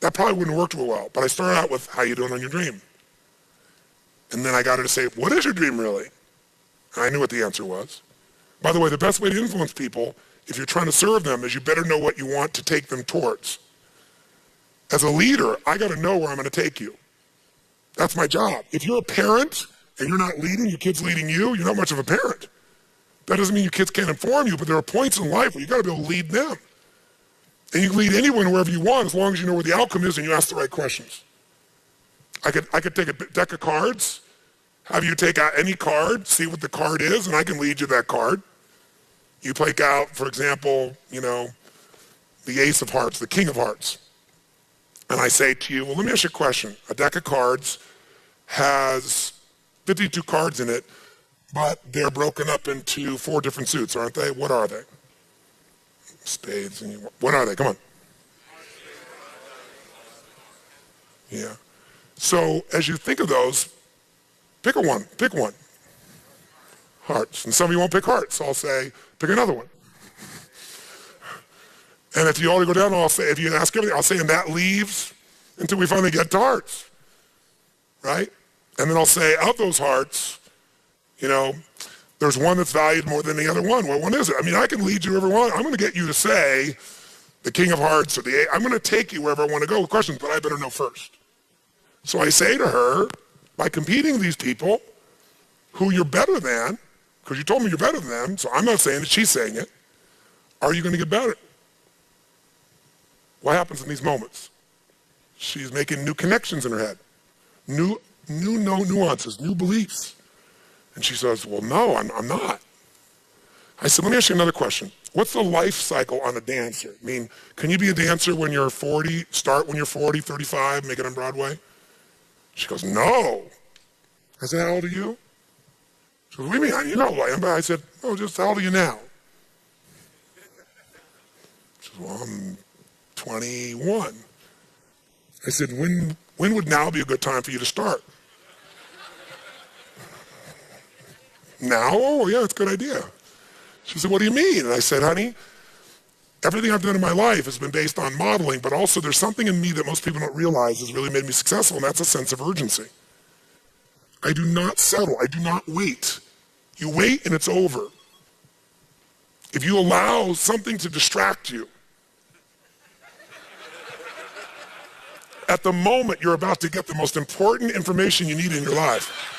that probably wouldn't work too well. But I started out with, how you doing on your dream? And then I got her to say, what is your dream really? And I knew what the answer was. By the way, the best way to influence people, if you're trying to serve them, is you better know what you want to take them towards. As a leader, I got to know where I'm going to take you. That's my job. If you're a parent and you're not leading, your kid's leading you, you're not much of a parent. That doesn't mean your kids can't inform you, but there are points in life where you got to be able to lead them. And you can lead anyone wherever you want, as long as you know where the outcome is and you ask the right questions. I could take a deck of cards, have you take out any card, see what the card is, and I can lead you that card. You take out, for example, you know, the Ace of Hearts, the King of Hearts. And I say to you, well, let me ask you a question. A deck of cards has 52 cards in it, but they're broken up into 4 different suits, aren't they? What are they? Spades. And what are they? Come on. Yeah. So as you think of those, pick one. Pick one. Hearts. And some of you won't pick hearts, so I'll say, pick another one. And if you already go down, I'll say, if you ask everything, I'll say, and that leaves until we finally get to hearts. Right? And then I'll say, of those hearts, you know, there's one that's valued more than the other one. What one is it? I mean, I can lead you wherever I want. I'm going to get you to say the King of Hearts or the I'm going to take you wherever I want to go with questions, but I better know first. So I say to her, by competing with these people who you're better than, because you told me you're better than them, so I'm not saying it, she's saying it, are you going to get better? What happens in these moments? She's making new connections in her head, new nuances, new beliefs. And she says, well, no, I'm not. I said, let me ask you another question. What's the life cycle on a dancer? I mean, can you be a dancer when you're 40, start when you're 40, 35, make it on Broadway? She goes, no. I said, how old are you? She goes, what do you mean? You know who I am. But I said, oh, just how old are you now? She said, well, I'm 21. I said, when would now be a good time for you to start? Now? Oh, yeah, it's a good idea. She said, what do you mean? And I said, honey, everything I've done in my life has been based on modeling, but also there's something in me that most people don't realize has really made me successful, and that's a sense of urgency. I do not settle. I do not wait. You wait and it's over. If you allow something to distract you, at the moment you're about to get the most important information you need in your life.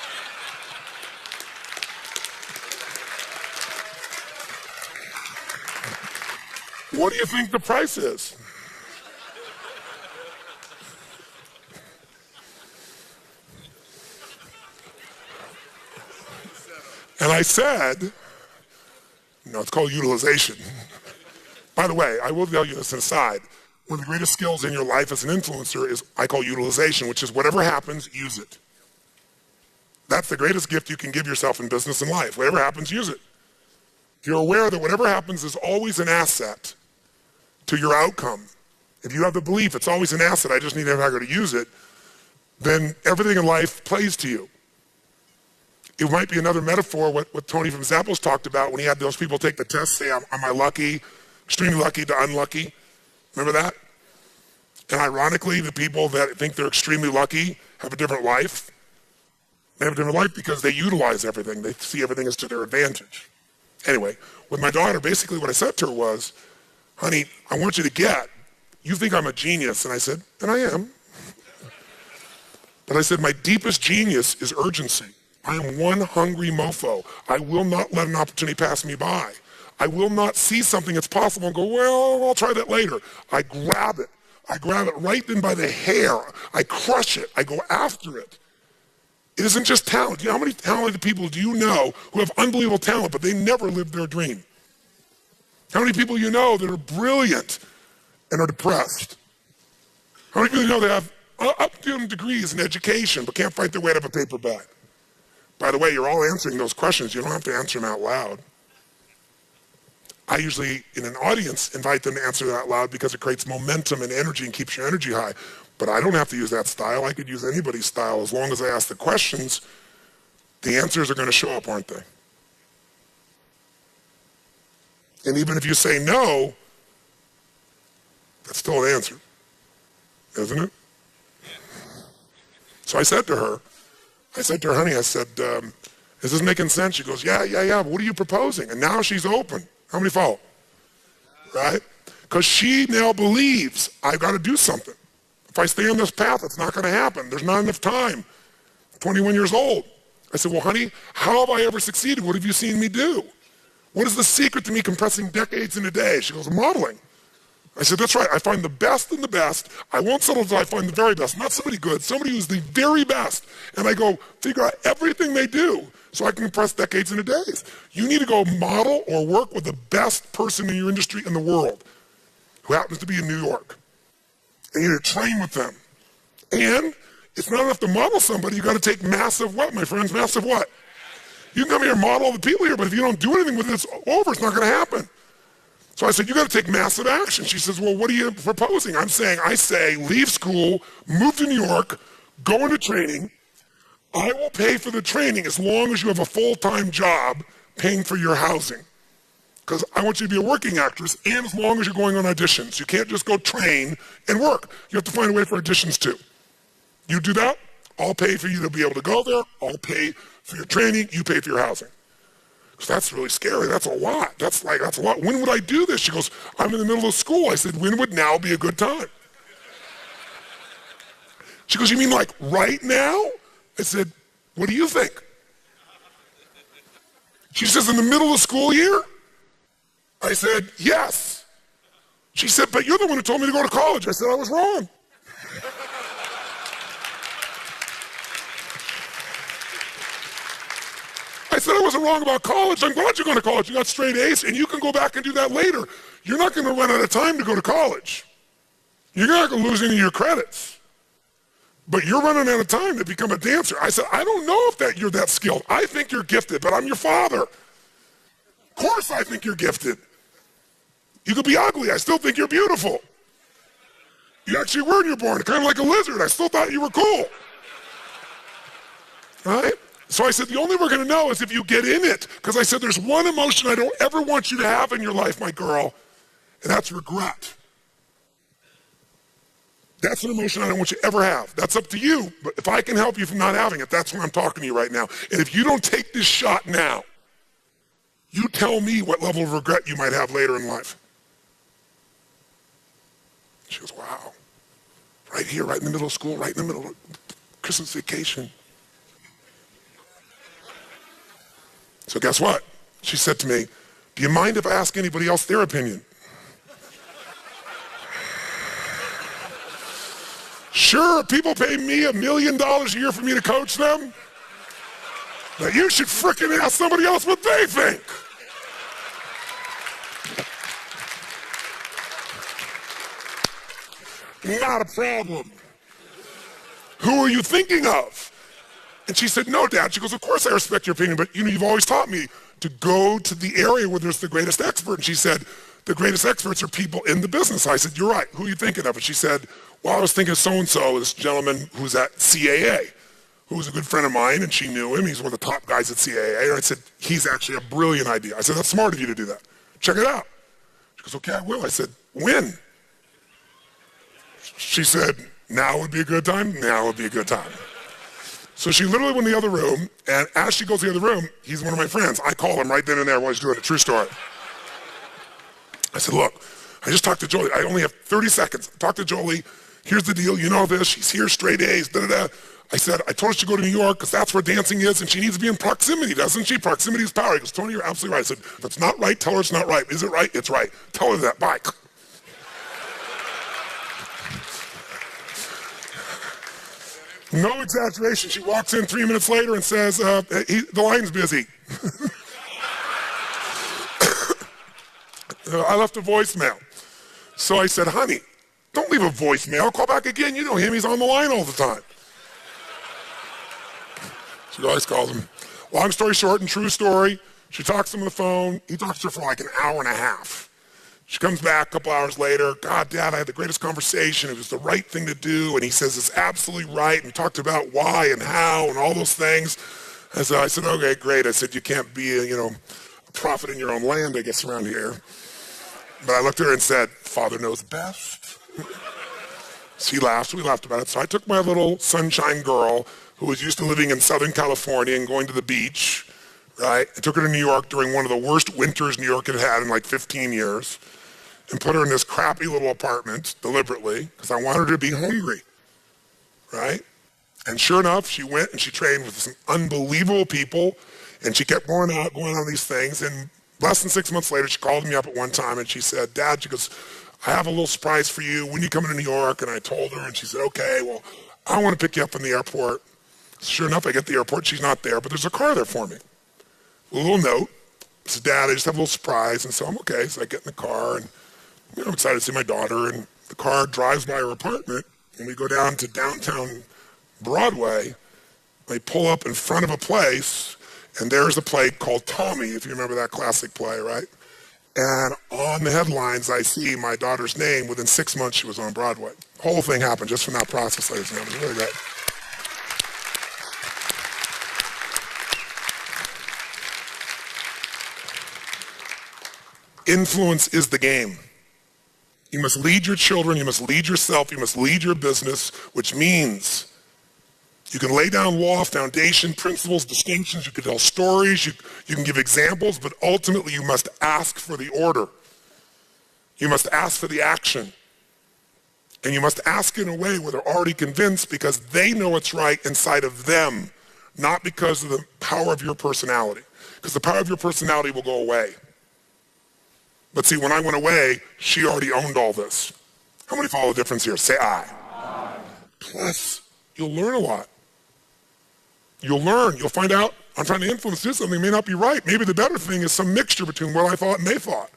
What do you think the price is? And I said, no, it's called utilization. By the way, I will tell you this aside. One of the greatest skills in your life as an influencer is I call utilization, which is whatever happens, use it. That's the greatest gift you can give yourself in business and life. Whatever happens, use it. If you're aware that whatever happens is always an asset to your outcome, if you have the belief it's always an asset, I just need to know how to use it, then everything in life plays to you. It might be another metaphor, what Tony from Zappos talked about when he had those people take the test, say, am I lucky, extremely lucky to unlucky? Remember that? And ironically, the people that think they're extremely lucky have a different life. They have a different life because they utilize everything. They see everything as to their advantage. Anyway, with my daughter, basically what I said to her was, honey, I want you to get, you think I'm a genius. And I said, and I am. But I said, my deepest genius is urgency. I am one hungry mofo. I will not let an opportunity pass me by. I will not see something that's possible and go, well, I'll try that later. I grab it. I grab it right then by the hair. I crush it. I go after it. It isn't just talent. You know, how many talented people do you know who have unbelievable talent, but they never lived their dream? How many people you know that are brilliant and are depressed? How many people you know that have up-to degrees in education but can't fight their way out of a paper bag? By the way, you're all answering those questions. You don't have to answer them out loud. I usually, in an audience, invite them to answer that out loud because it creates momentum and energy and keeps your energy high. But I don't have to use that style. I could use anybody's style as long as I ask the questions. The answers are going to show up, aren't they? And even if you say no, that's still an answer, isn't it? So I said to her, honey, I said, is this making sense? She goes, yeah. What are you proposing? And now she's open. How many follow? Right? Because she now believes I've got to do something. If I stay on this path, it's not going to happen. There's not enough time. I'm 21 years old. I said, well, honey, how have I ever succeeded? What have you seen me do? What is the secret to me compressing decades in a day? She goes, modeling. I said, that's right. I find the best in the best. I won't settle until I find the very best. Not somebody good, somebody who's the very best. And I go figure out everything they do so I can compress decades into days. You need to go model or work with the best person in your industry in the world who happens to be in New York. And you need to train with them. And it's not enough to model somebody. You got to take massive what, my friends? Massive what? You can come here and model the people here, but if you don't do anything with it, it's over. It's not going to happen. So I said, you got to take massive action. She says, well, what are you proposing? I say, leave school, move to New York, go into training. I will pay for the training as long as you have a full-time job paying for your housing. Because I want you to be a working actress, and as long as you're going on auditions. You can't just go train and work. You have to find a way for auditions too. You do that, I'll pay for you to be able to go there. I'll pay for your training, you pay for your housing. Because that's really scary. That's a lot. That's a lot. When would I do this? She goes, I'm in the middle of school. I said, when would now be a good time? She goes, you mean like right now? I said, what do you think? She says, in the middle of the school year? I said, yes. She said, but you're the one who told me to go to college. I said, I was wrong. I said I wasn't wrong about college. I'm glad you're going to college. You got straight A's, and you can go back and do that later. You're not going to run out of time to go to college. You're not going to lose any of your credits. But you're running out of time to become a dancer. I said, I don't know if you're that skilled. I think you're gifted, but I'm your father. Of course I think you're gifted. You could be ugly. I still think you're beautiful. You actually were when you were born, kind of like a lizard. I still thought you were cool. Right? So I said, the only way we're going to know is if you get in it. Because I said, there's one emotion I don't ever want you to have in your life, my girl, and that's regret. That's an emotion I don't want you to ever have. That's up to you. But if I can help you from not having it, that's what I'm talking to you right now. And if you don't take this shot now, you tell me what level of regret you might have later in life. She goes, wow. Right here, right in the middle of school, right in the middle of Christmas vacation. So guess what? She said to me, do you mind if I ask anybody else their opinion? Sure, people pay me $1 million a year for me to coach them. But you should frickin' ask somebody else what they think. Not a problem. Who are you thinking of? And she said, no, Dad. She goes, of course I respect your opinion, but you've always taught me to go to the area where there's the greatest expert. And she said, the greatest experts are people in the business. I said, you're right. Who are you thinking of? And she said, well, I was thinking of so-and-so, this gentleman who's at CAA, who was a good friend of mine, and she knew him. He's one of the top guys at CAA. And I said, he's actually a brilliant idea. I said, that's smart of you to do that. Check it out. She goes, okay, I will. I said, when? She said, now would be a good time? Now would be a good time. So she literally went in the other room, and as she goes to the other room, he's one of my friends. I call him right then and there while he's doing a true story. I said, look, I just talked to Jolie. I only have 30 seconds. I talked to Jolie. Here's the deal. You know this. She's here, straight A's, da-da-da. I said, I told her to go to New York because that's where dancing is, and she needs to be in proximity, doesn't she? Proximity is power. He goes, Tony, you're absolutely right. I said, if it's not right, tell her it's not right. Is it right? It's right. Tell her that. Bye. No exaggeration. She walks in 3 minutes later and says, the line's busy. I left a voicemail. So I said, honey, don't leave a voicemail. Call back again. You know him. He's on the line all the time. She always calls him. Long story short and true story, she talks to him on the phone. He talks to her for like an hour and a half. She comes back a couple hours later. God, Dad, I had the greatest conversation. It was the right thing to do. And he says it's absolutely right. And we talked about why and how and all those things. And so I said, okay, great. I said, you can't be a prophet in your own land, I guess, around here. But I looked at her and said, Father knows best. She laughed. We laughed about it. So I took my little sunshine girl who was used to living in Southern California and going to the beach, right? I took her to New York during one of the worst winters New York had had in like 15 years and put her in this crappy little apartment deliberately because I wanted her to be hungry, right? And sure enough, she went and she trained with some unbelievable people and she kept going on these things. And less than 6 months later, she called me up at one time and she said, Dad, she goes, I have a little surprise for you. When you come to New York? And I told her and she said, okay, well, I want to pick you up from the airport. Sure enough, I get to the airport. She's not there, but there's a car there for me. A little note. I said, Dad, I just have a little surprise. And so I'm okay. So I get in the car and I'm excited to see my daughter. And the car drives by her apartment and we go down to downtown Broadway. They pull up in front of a place and there's a play called Tommy, if you remember that classic play, right? And on the headlines, I see my daughter's name. Within 6 months, she was on Broadway. The whole thing happened just from that process, ladies and gentlemen. It was really great. Influence is the game. You must lead your children, you must lead yourself, you must lead your business, which means you can lay down law, foundation, principles, distinctions, you can tell stories, you can give examples, but ultimately you must ask for the order. You must ask for the action. And you must ask in a way where they're already convinced because they know it's right inside of them, not because of the power of your personality. Because the power of your personality will go away. But see, when I went away, she already owned all this. How many follow the difference here? Say I. Plus, you'll learn a lot. You'll learn. You'll find out I'm trying to influence do something, may not be right. Maybe the better thing is some mixture between what I thought and they thought.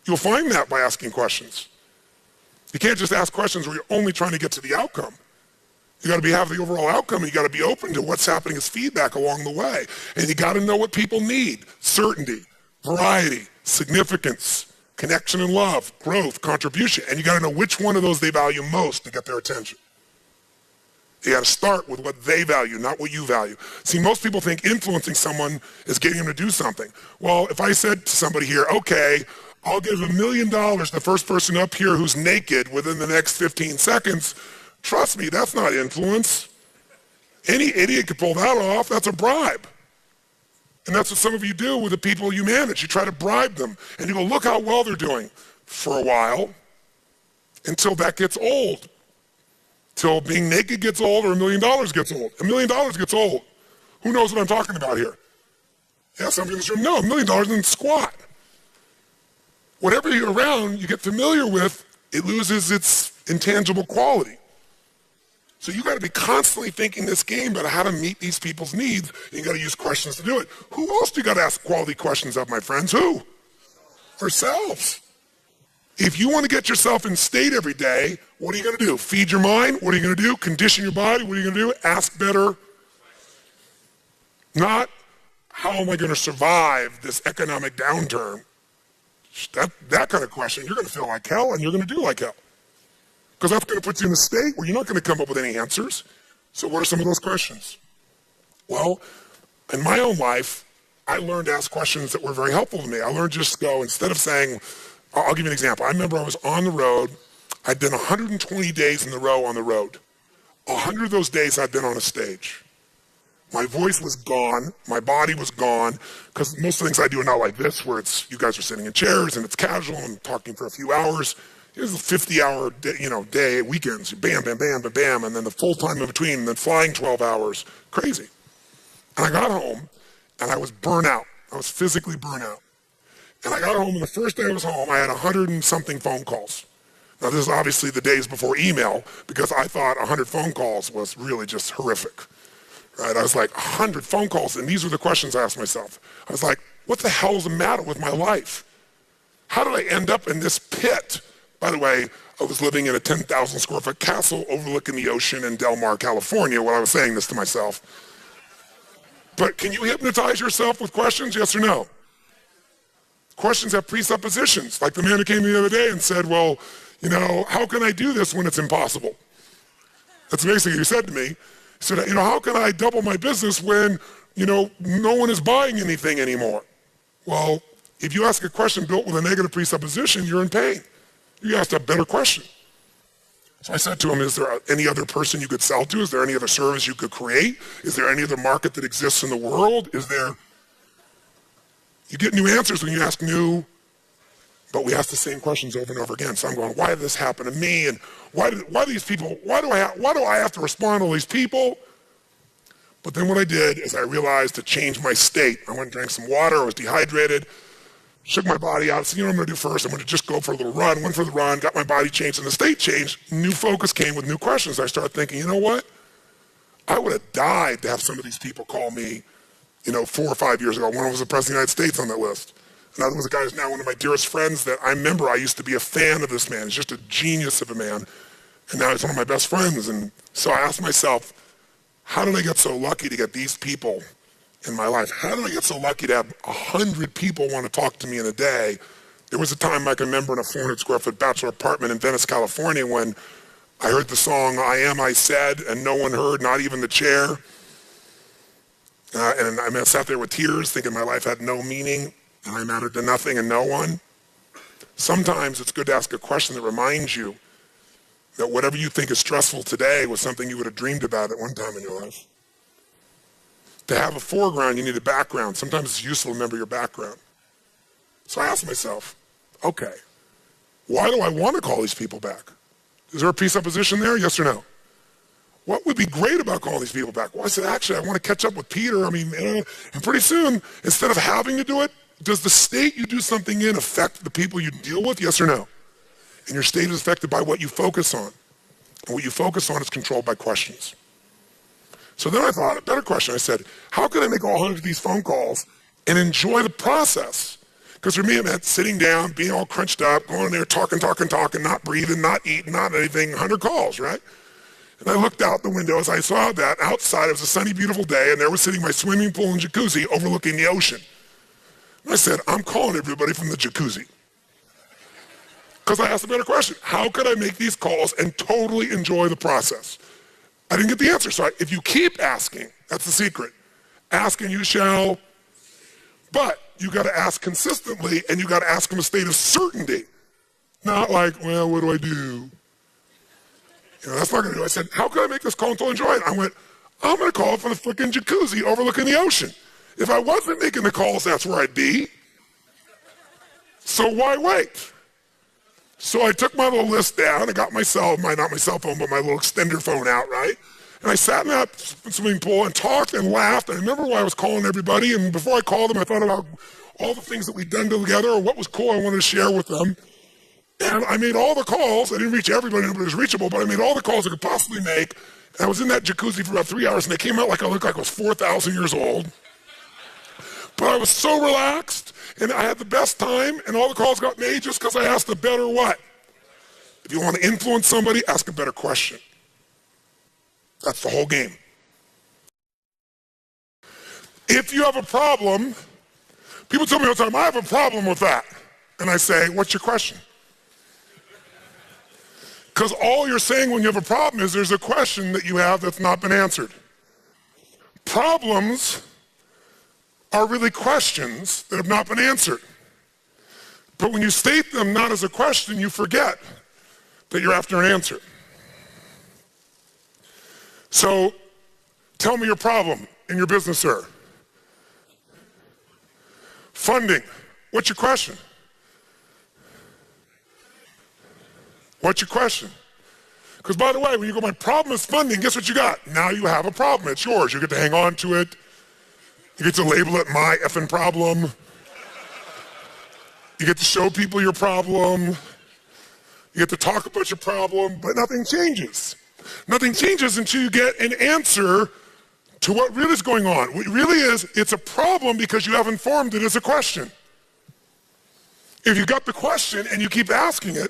You'll find that by asking questions. You can't just ask questions where you're only trying to get to the outcome. You got to have the overall outcome, and you got to be open to what's happening as feedback along the way. And you got to know what people need: certainty, variety, significance, connection and love, growth, contribution. And you got to know which one of those they value most to get their attention. You got to start with what they value, not what you value. See, most people think influencing someone is getting them to do something. Well, if I said to somebody here, okay, I'll give $1 million to the first person up here who's naked within the next 15 seconds, trust me, that's not influence. Any idiot could pull that off. That's a bribe. And that's what some of you do with the people you manage. You try to bribe them, and you go, look how well they're doing for a while until that gets old. Till being naked gets old or $1 million gets old. $1 million gets old. Who knows what I'm talking about here? Yeah, some of you in this room know $1 million isn't squat. Whatever you're around, you get familiar with, it loses its intangible quality. So you got to be constantly thinking this game about how to meet these people's needs. And you got to use questions to do it. Who else do you got to ask quality questions of, my friends? Who? Ourselves. If you want to get yourself in state every day, what are you going to do? Feed your mind? What are you going to do? Condition your body? What are you going to do? Ask better. Not, how am I going to survive this economic downturn? That kind of question, you're going to feel like hell and you're going to do like hell. Because that's going to put you in a state where you're not going to come up with any answers. So what are some of those questions? Well, in my own life, I learned to ask questions that were very helpful to me. I learned just to go, instead of saying, I'll give you an example. I remember I was on the road. I'd been 120 days in a row on the road. 100 of those days I'd been on a stage. My voice was gone. My body was gone. Because most of the things I do are not like this, where it's you guys are sitting in chairs and it's casual and talking for a few hours. Here's a 50-hour day, weekends. Bam, bam, bam, bam, bam. And then the full time in between, and then flying 12 hours. Crazy. And I got home, and I was burnt out. I was physically burnt out. And I got home, and the first day I was home, I had 100 and something phone calls. Now, this is obviously the days before email, because I thought 100 phone calls was really just horrific. Right? I was like, 100 phone calls, and these were the questions I asked myself. I was like, what the hell is the matter with my life? How did I end up in this pit? By the way, I was living in a 10,000 square foot castle overlooking the ocean in Del Mar, California, when I was saying this to myself. But can you hypnotize yourself with questions, yes or no? Questions have presuppositions, like the man who came the other day and said, well, how can I do this when it's impossible? That's basically what he said to me. He said, how can I double my business when, no one is buying anything anymore? Well, if you ask a question built with a negative presupposition, you're in pain. You asked a better question. So I said to him, is there any other person you could sell to? Is there any other service you could create? Is there any other market that exists in the world? You get new answers when you ask new, but we ask the same questions over and over again. So I'm going, why did this happen to me? And why do I have to respond to all these people? But then what I did is I realized to change my state. I went and drank some water. I was dehydrated, shook my body out. So what I'm going to do first? I'm going to just go for a little run. Went for the run, got my body changed, and the state changed. New focus came with new questions. I started thinking, you know what? I would have died to have some of these people call me 4 or 5 years ago. One was the President of the United States on that list. Another was a guy who's now one of my dearest friends that I remember I used to be a fan of this man. He's just a genius of a man. And now he's one of my best friends. And so I asked myself, how did I get so lucky to get these people in my life? How did I get so lucky to have 100 people want to talk to me in a day? There was a time I can remember in a 400 square foot bachelor apartment in Venice, California, when I heard the song, I Am, I Said, and no one heard, not even the chair. And I sat there with tears thinking my life had no meaning and I mattered to nothing and no one. Sometimes it's good to ask a question that reminds you that whatever you think is stressful today was something you would have dreamed about at one time in your life. To have a foreground, you need a background. Sometimes it's useful to remember your background. So I asked myself, okay, why do I want to call these people back? Is there a presupposition there, yes or no? What would be great about calling these people back? Well, I said, actually, I want to catch up with Peter. And pretty soon, instead of having to do it, does the state you do something in affect the people you deal with, yes or no? And your state is affected by what you focus on. And what you focus on is controlled by questions. So then I thought, a better question. I said, how can I make all 100 of these phone calls and enjoy the process? Because for me, it meant sitting down, being all crunched up, going in there, talking, not breathing, not eating, not anything, 100 calls, right? And I looked out the window as I saw that outside. It was a sunny, beautiful day, and there was sitting my swimming pool and jacuzzi overlooking the ocean. And I said, I'm calling everybody from the jacuzzi. Because I asked a better question. How could I make these calls and totally enjoy the process? I didn't get the answer. So if you keep asking, that's the secret. Ask and you shall. But you got to ask consistently, and you got to ask from a state of certainty. Not like, well, what do I do? That's not going to do. I said, how can I make this call and totally enjoy it? I went, I'm going to call from the freaking jacuzzi overlooking the ocean. If I wasn't making the calls, that's where I'd be. So why wait? So I took my little list down and got not my cell phone, but my little extender phone out, right? And I sat in that swimming pool and talked and laughed. And I remember why I was calling everybody. And before I called them, I thought about all the things that we'd done together or what was cool I wanted to share with them. And I made all the calls. I didn't reach everybody, nobody was reachable, but I made all the calls I could possibly make. And I was in that jacuzzi for about 3 hours, and they came out like I looked like I was 4,000 years old. But I was so relaxed, and I had the best time, and all the calls got made just because I asked a better what? If you want to influence somebody, ask a better question. That's the whole game. If you have a problem, people tell me all the time, I have a problem with that. And I say, what's your question? Because all you're saying when you have a problem is there's a question that you have that's not been answered. Problems are really questions that have not been answered. But when you state them not as a question, you forget that you're after an answer. So, tell me your problem in your business, sir. Funding. What's your question? What's your question? Because by the way, when you go, my problem is funding, guess what you got? Now you have a problem. It's yours. You get to hang on to it. You get to label it my effing problem. You get to show people your problem. You get to talk about your problem, but nothing changes. Nothing changes until you get an answer to what really is going on. What really is, it's a problem because you haven't formed it as a question. If you got the question and you keep asking it,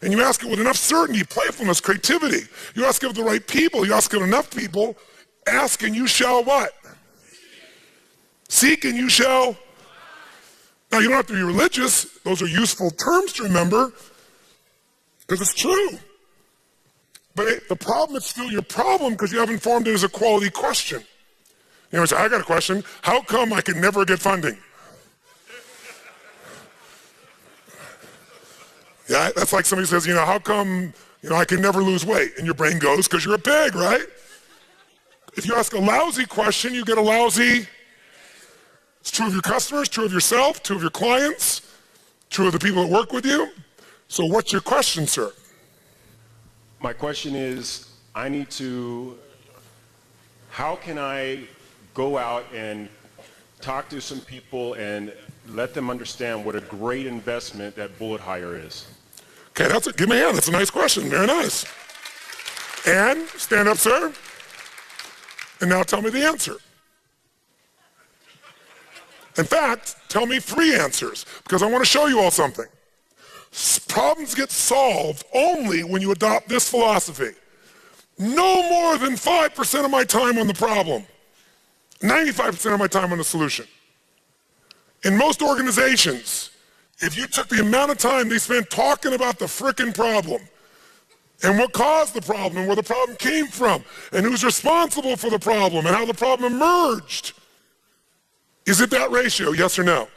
and you ask it with enough certainty, playfulness, creativity, you ask it of the right people, you ask it of enough people, ask and you shall what? Seek and you shall. Now you don't have to be religious. Those are useful terms to remember because it's true. But the problem is still your problem because you haven't formed it as a quality question. You know, say, I got a question. How come I can never get funding? Yeah, that's like somebody says, how come, I can never lose weight? And your brain goes, because you're a pig, right? If you ask a lousy question, you get a lousy. It's true of your customers, true of yourself, true of your clients, true of the people that work with you. So what's your question, sir? My question is, how can I go out and talk to some people and let them understand what a great investment that bullet hire is? Okay, give me a hand. That's a nice question. Very nice. And stand up, sir. And now tell me the answer. In fact, tell me 3 answers because I want to show you all something. Problems get solved only when you adopt this philosophy. No more than 5% of my time on the problem. 95% of my time on the solution. In most organizations, if you took the amount of time they spent talking about the frickin' problem and what caused the problem and where the problem came from and who's responsible for the problem and how the problem emerged, is it that ratio, yes or no?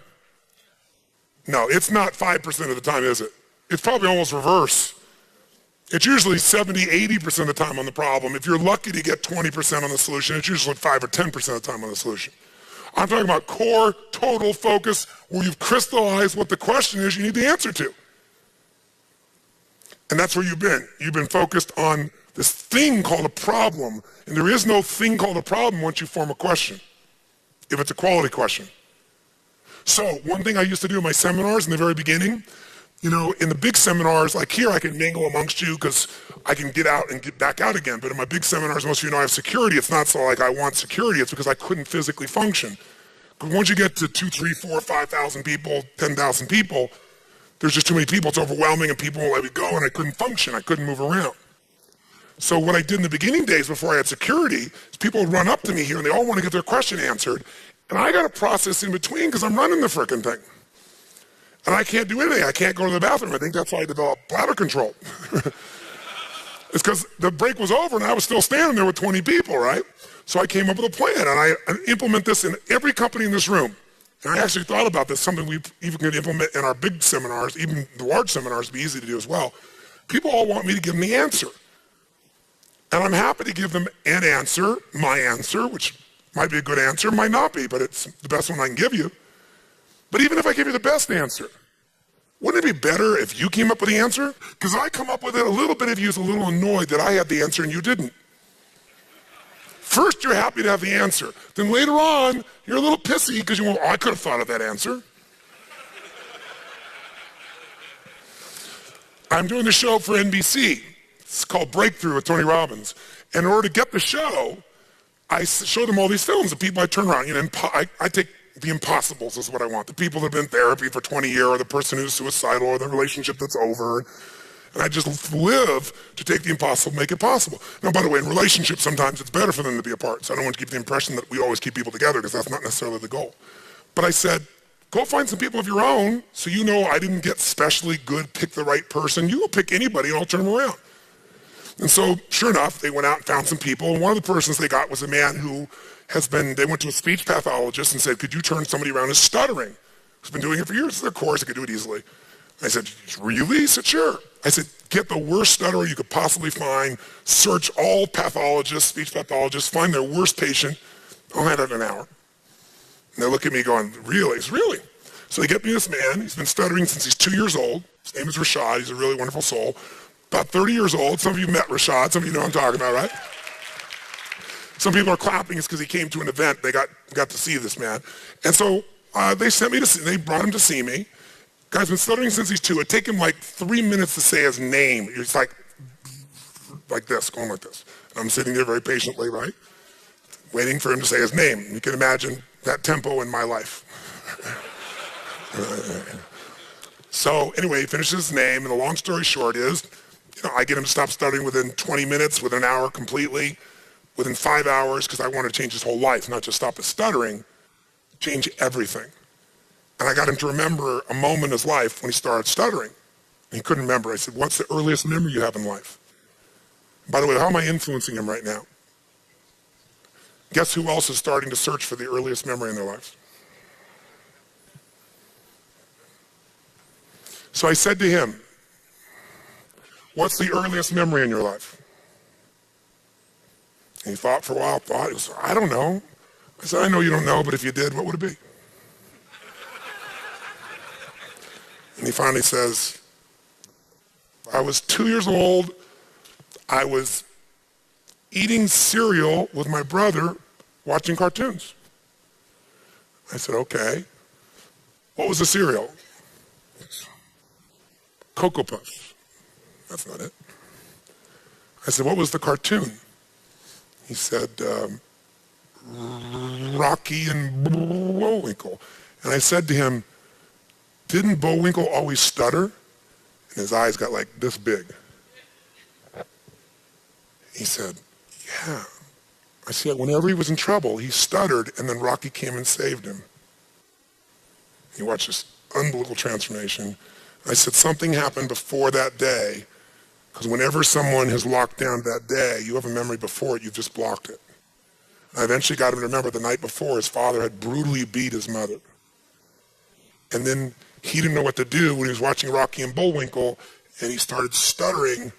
No, it's not 5% of the time, is it? It's probably almost reverse. It's usually 70, 80% of the time on the problem. If you're lucky to get 20% on the solution, it's usually 5 or 10% of the time on the solution. I'm talking about core, total focus, where you've crystallized what the question is you need the answer to. And that's where you've been. You've been focused on this thing called a problem, and there is no thing called a problem once you form a question, if it's a quality question. So one thing I used to do in my seminars in the very beginning, You know, in the big seminars, like here, I can mingle amongst you because I can get out and get back out again. But in my big seminars, most of you know I have security. It's not so like I want security. It's because I couldn't physically function. Because once you get to 2, 3, 4, 5,000 people, 10,000 people, there's just too many people. It's overwhelming, and people won't let me go, and I couldn't function. I couldn't move around. So what I did in the beginning days before I had security is people would run up to me here, and they all want to get their question answered. And I got a process in between because I'm running the frickin' thing. And I can't do anything. I can't go to the bathroom. I think that's why I developed bladder control. It's because the break was over and I was still standing there with 20 people, right? So I came up with a plan, and I implement this in every company in this room. And I actually thought about this, something we even could implement in our big seminars, even the large seminars would be easy to do as well. People all want me to give them the answer. And I'm happy to give them an answer, my answer, which might be a good answer, might not be, but it's the best one I can give you. But even if I give you the best answer, wouldn't it be better if you came up with the answer? Because I come up with it a little bit of you is a little annoyed that I had the answer and you didn't. First, you're happy to have the answer. Then later on, you're a little pissy because you went, oh, I could have thought of that answer. I'm doing the show for NBC. It's called Breakthrough with Tony Robbins. And in order to get the show, I show them all these films of people I turn around. You know, I take the impossibles is what I want. The people that have been in therapy for 20 years, or the person who's suicidal, or the relationship that's over. And I just live to take the impossible, make it possible. Now, by the way, in relationships, sometimes it's better for them to be apart. So I don't want to give the impression that we always keep people together because that's not necessarily the goal. But I said, go find some people of your own so you know I didn't get specially good, pick the right person. You will pick anybody and I'll turn them around. And so, sure enough, they went out and found some people. And one of the persons they got was a man who they went to a speech pathologist and said, could you turn somebody around who's stuttering? Who's been doing it for years? He said, of course, I could do it easily. I said, really? He said, sure. I said, get the worst stutterer you could possibly find, search all pathologists, speech pathologists, find their worst patient. I'll have it in an hour. And they look at me going, really? He said, really? So they get me this man. He's been stuttering since he's 2 years old. His name is Rashad. He's a really wonderful soul. About 30 years old. Some of you met Rashad. Some of you know what I'm talking about, right? Some people are clapping. It's because he came to an event. They got to see this man. And so they sent me to see, they brought him to see me. Guy's been stuttering since he's 2. It'd take him like 3 minutes to say his name. He's like this, going like this. And I'm sitting there very patiently, right? Waiting for him to say his name. You can imagine that tempo in my life. So anyway, he finishes his name, and the long story short is, I get him to stop stuttering within 20 minutes, within an hour completely, within 5 hours, because I want to change his whole life, not just stop his stuttering, change everything. And I got him to remember a moment in his life when he started stuttering. And he couldn't remember. I said, what's the earliest memory you have in life? By the way, how am I influencing him right now? Guess who else is starting to search for the earliest memory in their lives? So I said to him, what's the earliest memory in your life? And he thought for a while, he said, I don't know. I said, I know you don't know, but if you did, what would it be? And he finally says, I was 2 years old. I was eating cereal with my brother watching cartoons. I said, okay. What was the cereal? Cocoa Puffs. That's not it. I said, what was the cartoon? He said, Rocky and Bullwinkle. And I said to him, didn't Bullwinkle always stutter? And his eyes got like this big. He said, yeah. I said, whenever he was in trouble, he stuttered, and then Rocky came and saved him. He watched this unbelievable transformation. I said, something happened before that day, because whenever someone has locked down that day, you have a memory before it, you've just blocked it. I eventually got him to remember the night before his father had brutally beat his mother. And then he didn't know what to do when he was watching Rocky and Bullwinkle, and he started stuttering.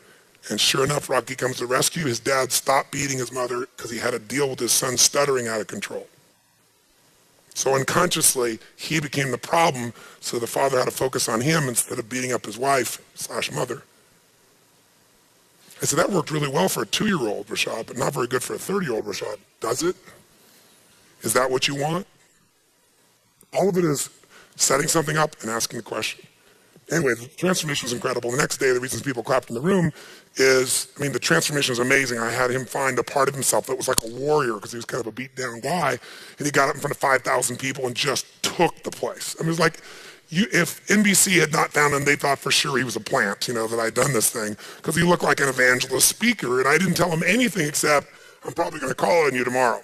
And sure enough, Rocky comes to rescue. His dad stopped beating his mother because he had to deal with his son stuttering out of control. So unconsciously, he became the problem, so the father had to focus on him instead of beating up his wife/mother. I said, that worked really well for a 2-year-old, Rashad, but not very good for a 30-year-old, Rashad. Does it? Is that what you want? All of it is setting something up and asking the question. Anyway, the transformation was incredible. The next day, the reasons people clapped in the room is, the transformation was amazing. I had him find a part of himself that was like a warrior because he was kind of a beat down guy. And he got up in front of 5,000 people and just took the place. It was like, if NBC had not found him, they thought for sure he was a plant, that I'd done this thing because he looked like an evangelist speaker. And I didn't tell him anything except, I'm probably going to call on you tomorrow.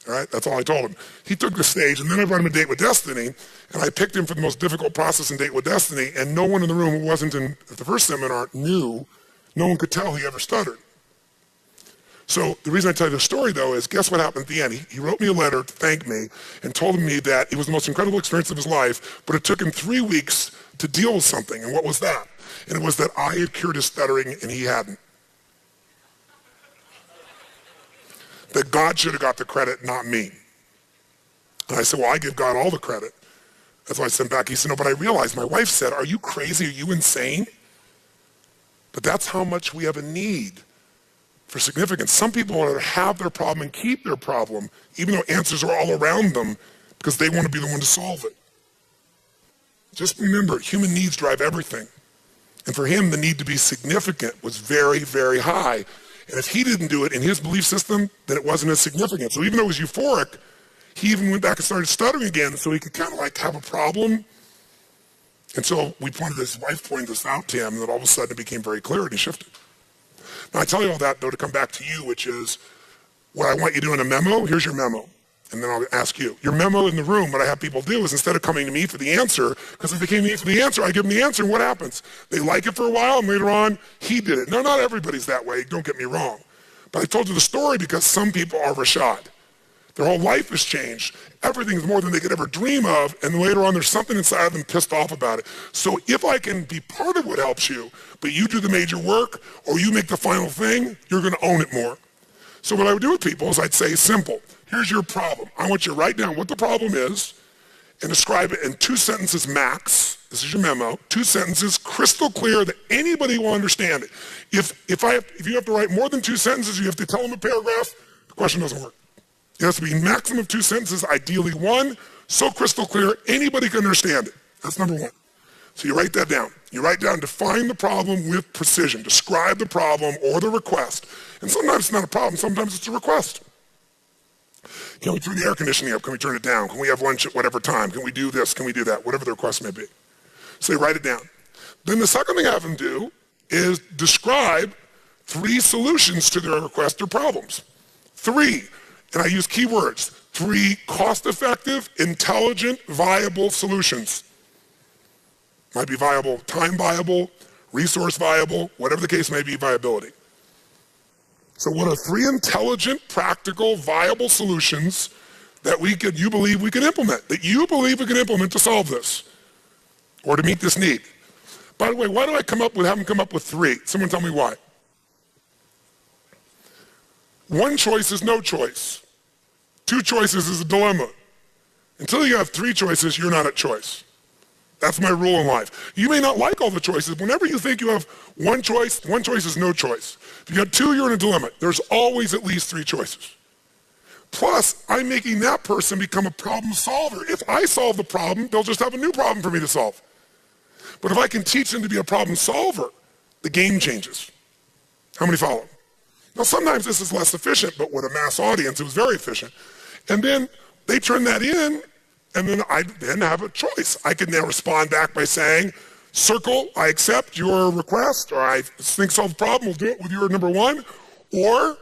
All right, that's all I told him. He took the stage, and then I brought him a Date with Destiny, and I picked him for the most difficult process in Date with Destiny, and no one in the room who wasn't in the first seminar knew, no one could tell he ever stuttered. So the reason I tell you the story, though, is guess what happened at the end? He wrote me a letter to thank me and told me that it was the most incredible experience of his life, but it took him 3 weeks to deal with something, and what was that? And it was that I had cured his stuttering, and he hadn't. That God should have got the credit, not me. And I said, well, I give God all the credit. That's why I sent back. He said, no, but I realized, my wife said, are you crazy? Are you insane? But that's how much we have a need for significance. Some people want to have their problem and keep their problem, even though answers are all around them, because they want to be the one to solve it. Just remember, human needs drive everything. And for him, the need to be significant was very, very high. And if he didn't do it in his belief system, then it wasn't as significant. So even though it was euphoric, he even went back and started stuttering again so he could kind of like have a problem. And so his wife pointed this out to him, and then all of a sudden it became very clear and he shifted. Now I tell you all that, though, to come back to you, which is what I want you to do in a memo. Here's your memo. And then I'll ask you. Your memo in the room, what I have people do is instead of coming to me for the answer, because if they came to me for the answer, I give them the answer, and what happens? They like it for a while, and later on, he did it. No, not everybody's that way, don't get me wrong. But I told you the story because some people are Rashad. Their whole life has changed. Everything's more than they could ever dream of, and later on, there's something inside of them pissed off about it. So if I can be part of what helps you, but you do the major work, or you make the final thing, you're going to own it more. So what I would do with people is I'd say, simple. Here's your problem. I want you to write down what the problem is and describe it in 2 sentences max. This is your memo. 2 sentences, crystal clear that anybody will understand it. If you have to write more than 2 sentences, you have to tell them a paragraph, the question doesn't work. It has to be maximum of 2 sentences, ideally 1, so crystal clear anybody can understand it. That's number 1. So you write that down. You write down, define the problem with precision. Describe the problem or the request. And sometimes it's not a problem, sometimes it's a request. Can we turn the air conditioning up? Can we turn it down? Can we have lunch at whatever time? Can we do this? Can we do that? Whatever the request may be. So you write it down. Then the second thing I have them do is describe 3 solutions to their request or problems. 3, and I use keywords, 3 cost-effective, intelligent, viable solutions. Might be viable, time viable, resource viable, whatever the case may be, viability. So what are 3 intelligent, practical, viable solutions that you believe we can implement, to solve this or to meet this need? By the way, why do I have them come up with 3? Someone tell me why. 1 choice is no choice. 2 choices is a dilemma. Until you have 3 choices, you're not at choice. That's my rule in life. You may not like all the choices. Whenever you think you have 1 choice is no choice. If you got 2, you're in a dilemma. There's always at least 3 choices. Plus, I'm making that person become a problem solver. If I solve the problem, they'll just have a new problem for me to solve. But if I can teach them to be a problem solver, the game changes. How many follow? Now, sometimes this is less efficient, but with a mass audience, it was very efficient. And then they turn that in, and then I have a choice. I can now respond back by saying, circle, I accept your request, or I think solve the problem, we'll do it with your number 1. Or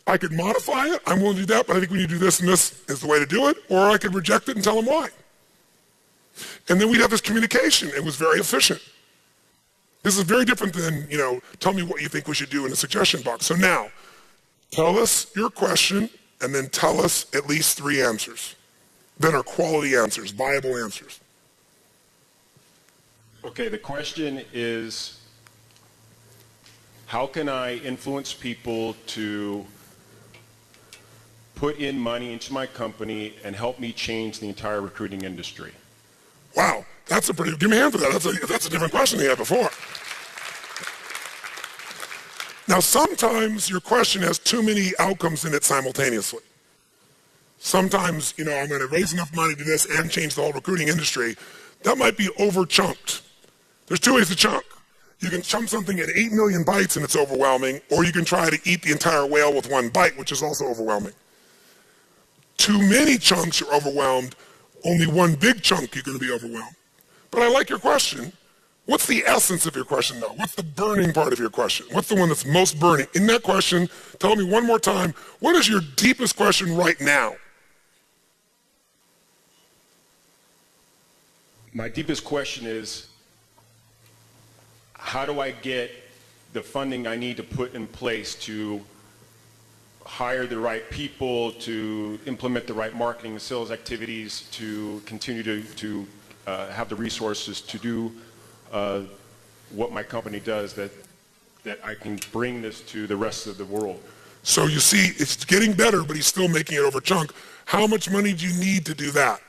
I could modify it, I'm willing to do that, but I think we need to do this and this is the way to do it. Or I could reject it and tell them why. And then we'd have this communication. It was very efficient. This is very different than, tell me what you think we should do in a suggestion box. So now, tell us your question, and then tell us at least 3 answers. That are quality answers, viable answers. Okay, the question is, how can I influence people to put in money into my company and help me change the entire recruiting industry? Wow, give me a hand for that. That's a different question than you had before. Now, sometimes your question has too many outcomes in it simultaneously. Sometimes, I'm going to raise enough money to do this and change the whole recruiting industry. That might be over-chunked. There's two ways to chunk. You can chunk something at 8 million bites and it's overwhelming, or you can try to eat the entire whale with one bite, which is also overwhelming. Too many chunks, you're overwhelmed. Only one big chunk, you're going to be overwhelmed. But I like your question. What's the essence of your question, though? What's the burning part of your question? What's the one that's most burning? In that question, tell me one more time, what is your deepest question right now? My deepest question is, how do I get the funding I need to put in place to hire the right people, to implement the right marketing and sales activities, to continue to have the resources to do what my company does, that I can bring this to the rest of the world? So you see, it's getting better, but he's still making it over chunk. How much money do you need to do that?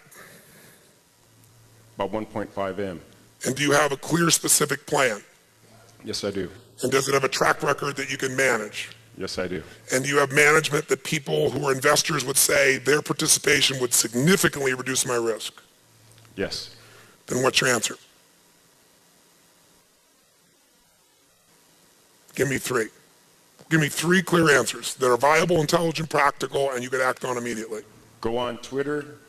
About 1.5 M. And do you have a clear, specific plan? Yes, I do. And does it have a track record that you can manage? Yes, I do. And do you have management that people who are investors would say their participation would significantly reduce my risk? Yes. Then what's your answer? Give me three. Give me three clear answers that are viable, intelligent, practical, and you could act on immediately. Go on Twitter.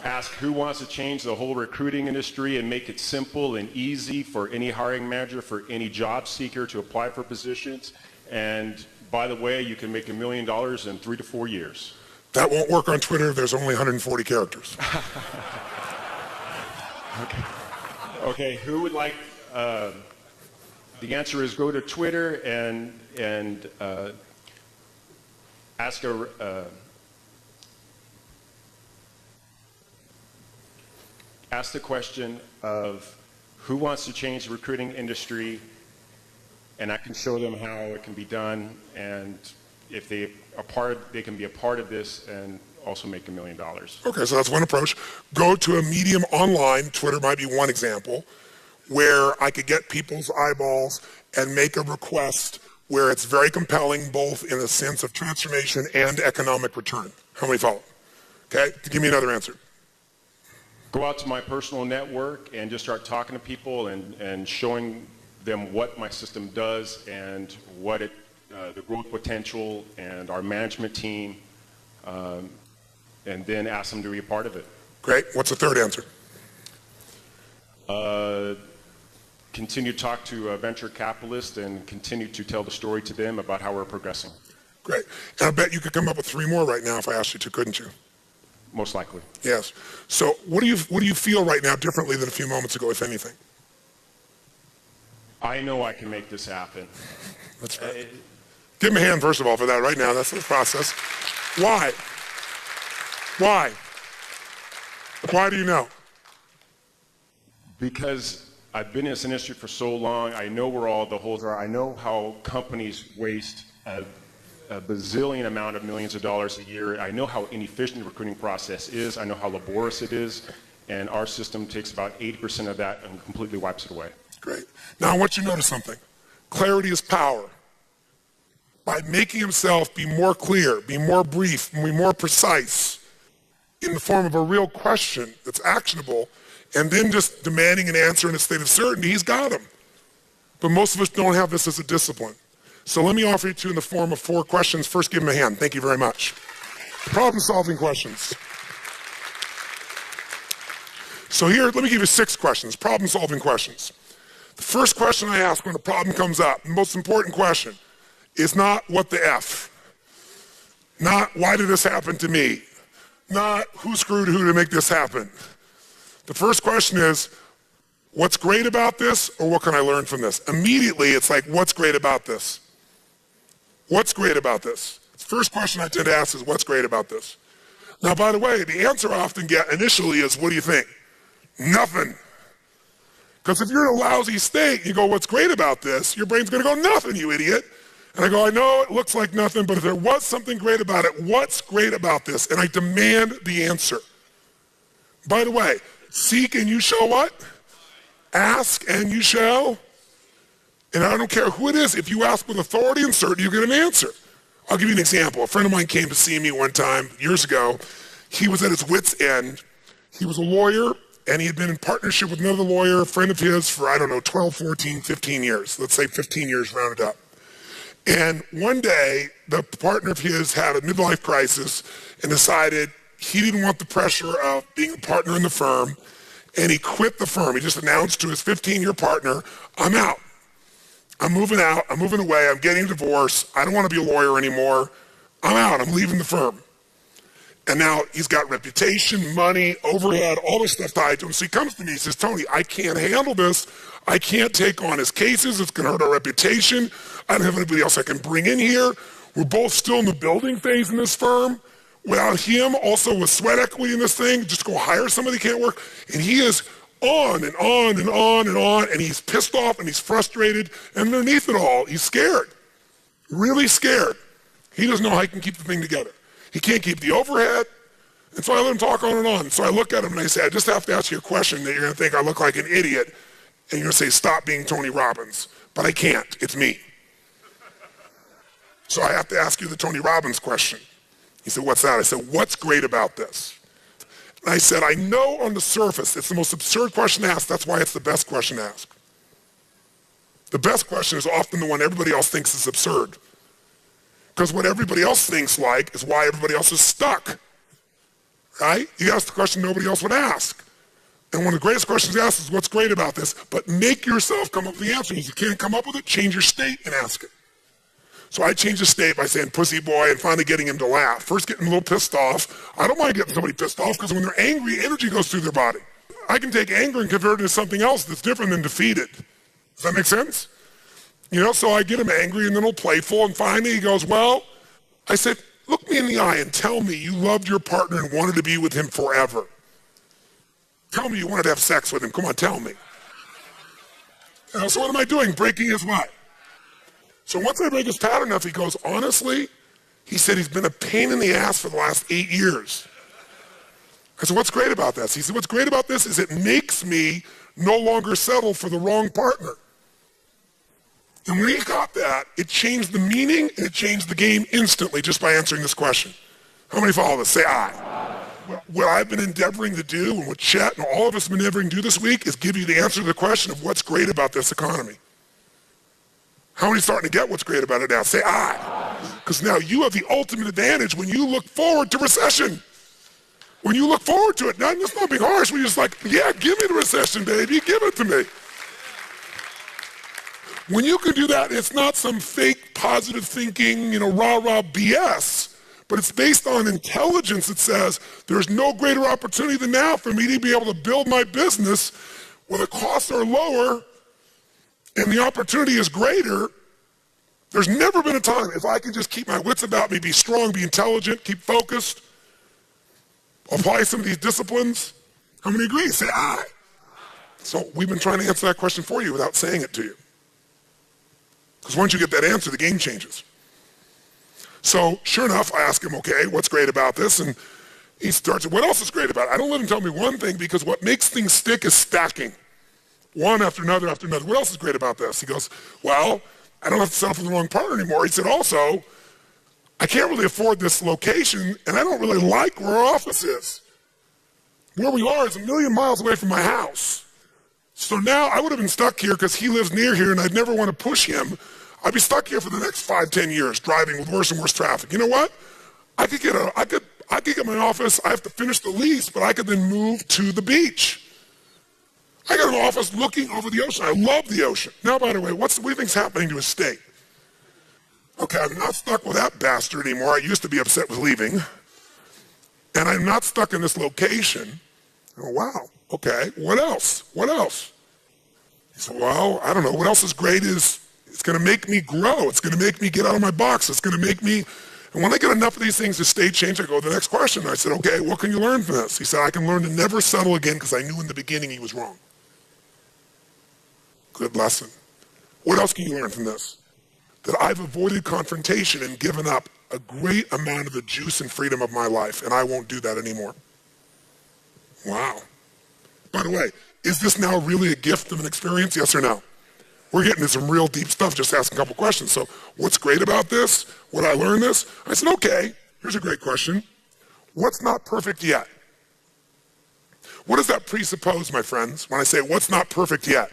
Ask who wants to change the whole recruiting industry and make it simple and easy for any hiring manager, for any job seeker to apply for positions. And by the way, you can make $1 million in 3 to 4 years. That won't work on Twitter. There's only 140 characters. Okay. Who would like? The answer is go to Twitter and ask ask the question of who wants to change the recruiting industry, and I can show them how it can be done, and if they can be a part of this and also make $1 million. Okay, so that's one approach. Go to a medium online, Twitter might be one example, where I could get people's eyeballs and make a request where it's very compelling, both in a sense of transformation and economic return. How many follow? Okay, give me another answer. Go out to my personal network and just start talking to people and showing them what my system does and what the growth potential and our management team, and then ask them to be a part of it. Great. What's the third answer? Continue to talk to venture capitalists and continue to tell the story to them about how we're progressing. Great. And I bet you could come up with 3 more right now if I asked you to, couldn't you? Most likely. Yes. So what do you feel right now differently than a few moments ago, if anything? I know I can make this happen. That's right. Give him a hand, first of all, for that right now. That's the process. Why? Why? Why do you know? Because I've been in this industry for so long. I know where all the holes are. I know how companies waste a bazillion amount of millions of dollars a year. I know how inefficient the recruiting process is. I know how laborious it is. And our system takes about 80% of that and completely wipes it away. Great. Now I want you to notice something. Clarity is power. By making himself be more clear, be more brief, be more precise in the form of a real question that's actionable, and then just demanding an answer in a state of certainty, he's got them. But most of us don't have this as a discipline. So let me offer you 2 in the form of 4 questions. First, give him a hand. Thank you very much. Problem-solving questions. So here, let me give you 6 questions, problem-solving questions. The first question I ask when a problem comes up, the most important question, is not what the F, not why did this happen to me, not who screwed who to make this happen. The first question is, what's great about this, or what can I learn from this? Immediately, it's like, what's great about this? What's great about this? The first question I tend to ask is, what's great about this? Now, by the way, the answer I often get initially is, what do you think? Nothing. Because if you're in a lousy state, you go, what's great about this? Your brain's going to go, nothing, you idiot. And I go, I know it looks like nothing, but if there was something great about it, what's great about this? And I demand the answer. By the way, seek and you shall what? Ask and you shall. And I don't care who it is, if you ask with authority and certainty, you get an answer. I'll give you an example. A friend of mine came to see me one time, years ago. He was at his wit's end. He was a lawyer, and he had been in partnership with another lawyer, a friend of his, for, I don't know, 12, 14, 15 years. Let's say 15 years rounded up. And one day, the partner of his had a midlife crisis and decided he didn't want the pressure of being a partner in the firm, and he quit the firm. He just announced to his 15-year partner, I'm out. I'm moving out. I'm moving away. I'm getting a divorce. I don't want to be a lawyer anymore. I'm out. I'm leaving the firm. And now he's got reputation, money, overhead, all this stuff tied to him. So he comes to me, he says, Tony, I can't handle this. I can't take on his cases. It's going to hurt our reputation. I don't have anybody else I can bring in here. We're both still in the building phase in this firm. Without him, also with sweat equity in this thing, just go hire somebody who can't work. And he is on and on and on and on, and he's pissed off and he's frustrated. And underneath it all, he's scared, really scared. He doesn't know how he can keep the thing together. He can't keep the overhead. And so I let him talk on and on. So I look at him and I say, I just have to ask you a question that you're going to think I look like an idiot. And you're going to say, stop being Tony Robbins. But I can't. It's me. So I have to ask you the Tony Robbins question. He said, what's that? I said, what's great about this? And I said, I know on the surface it's the most absurd question to ask. That's why it's the best question to ask. The best question is often the one everybody else thinks is absurd. Because what everybody else thinks like is why everybody else is stuck. Right? You ask the question nobody else would ask. And one of the greatest questions to ask is, what's great about this? But make yourself come up with the answer. If you can't come up with it, change your state and ask it. So I changed the state by saying pussy boy and finally getting him to laugh. First getting a little pissed off. I don't mind getting somebody pissed off because when they're angry, energy goes through their body. I can take anger and convert it into something else that's different than defeated. Does that make sense? You know, so I get him angry and then a little playful, and finally he goes, well, I said, look me in the eye and tell me you loved your partner and wanted to be with him forever. Tell me you wanted to have sex with him. Come on, tell me. So what am I doing? Breaking his what? So once I break his pattern enough, he goes, honestly, he said he's been a pain in the ass for the last 8 years. I said, what's great about this? He said, what's great about this is it makes me no longer settle for the wrong partner. And when he got that, it changed the meaning and it changed the game instantly just by answering this question. How many follow this? Say aye. What I've been endeavoring to do, and what Chet and all of us have been endeavoring to do this week, is give you the answer to the question of what's great about this economy. How many starting to get what's great about it now? Say aye. Because now you have the ultimate advantage when you look forward to recession. When you look forward to it, now it's not being harsh, when you're just like, yeah, give me the recession, baby, give it to me. When you can do that, it's not some fake positive thinking, rah-rah BS, but it's based on intelligence that says there's no greater opportunity than now for me to be able to build my business where the costs are lower and the opportunity is greater. There's never been a time, if I can just keep my wits about me, be strong, be intelligent, keep focused, apply some of these disciplines. How many agree? Say aye. So we've been trying to answer that question for you without saying it to you. Because once you get that answer, the game changes. So sure enough, I ask him, okay, what's great about this? And he starts, what else is great about it? I don't let him tell me one thing, because what makes things stick is stacking. One after another after another. What else is great about this? He goes, well, I don't have to settle for the wrong partner anymore. He said, also, I can't really afford this location, and I don't really like where our office is. Where we are is 1 million miles away from my house. So now I would have been stuck here because he lives near here and I'd never want to push him. I'd be stuck here for the next 5, 10 years driving with worse and worse traffic. You know what? I could get my office. I have to finish the lease, but I could then move to the beach. I got an office looking over the ocean. I love the ocean. Now, by the way, what do you think's happening to his state? Okay, I'm not stuck with that bastard anymore. I used to be upset with leaving. And I'm not stuck in this location. Oh, wow. Okay, what else? What else? He said, well, I don't know. What else is great is it's going to make me grow. It's going to make me get out of my box. It's going to make me, and when I get enough of these things to state change, I go to the next question. I said, okay, what can you learn from this? He said, I can learn to never settle again because I knew in the beginning he was wrong. Good lesson. What else can you learn from this? That I've avoided confrontation and given up a great amount of the juice and freedom of my life, and I won't do that anymore. Wow. By the way, is this now really a gift of an experience? Yes or no? We're getting into some real deep stuff, just asking a couple questions. So what's great about this? Would I learn this? I said, okay, here's a great question. What's not perfect yet? What does that presuppose, my friends, when I say what's not perfect yet?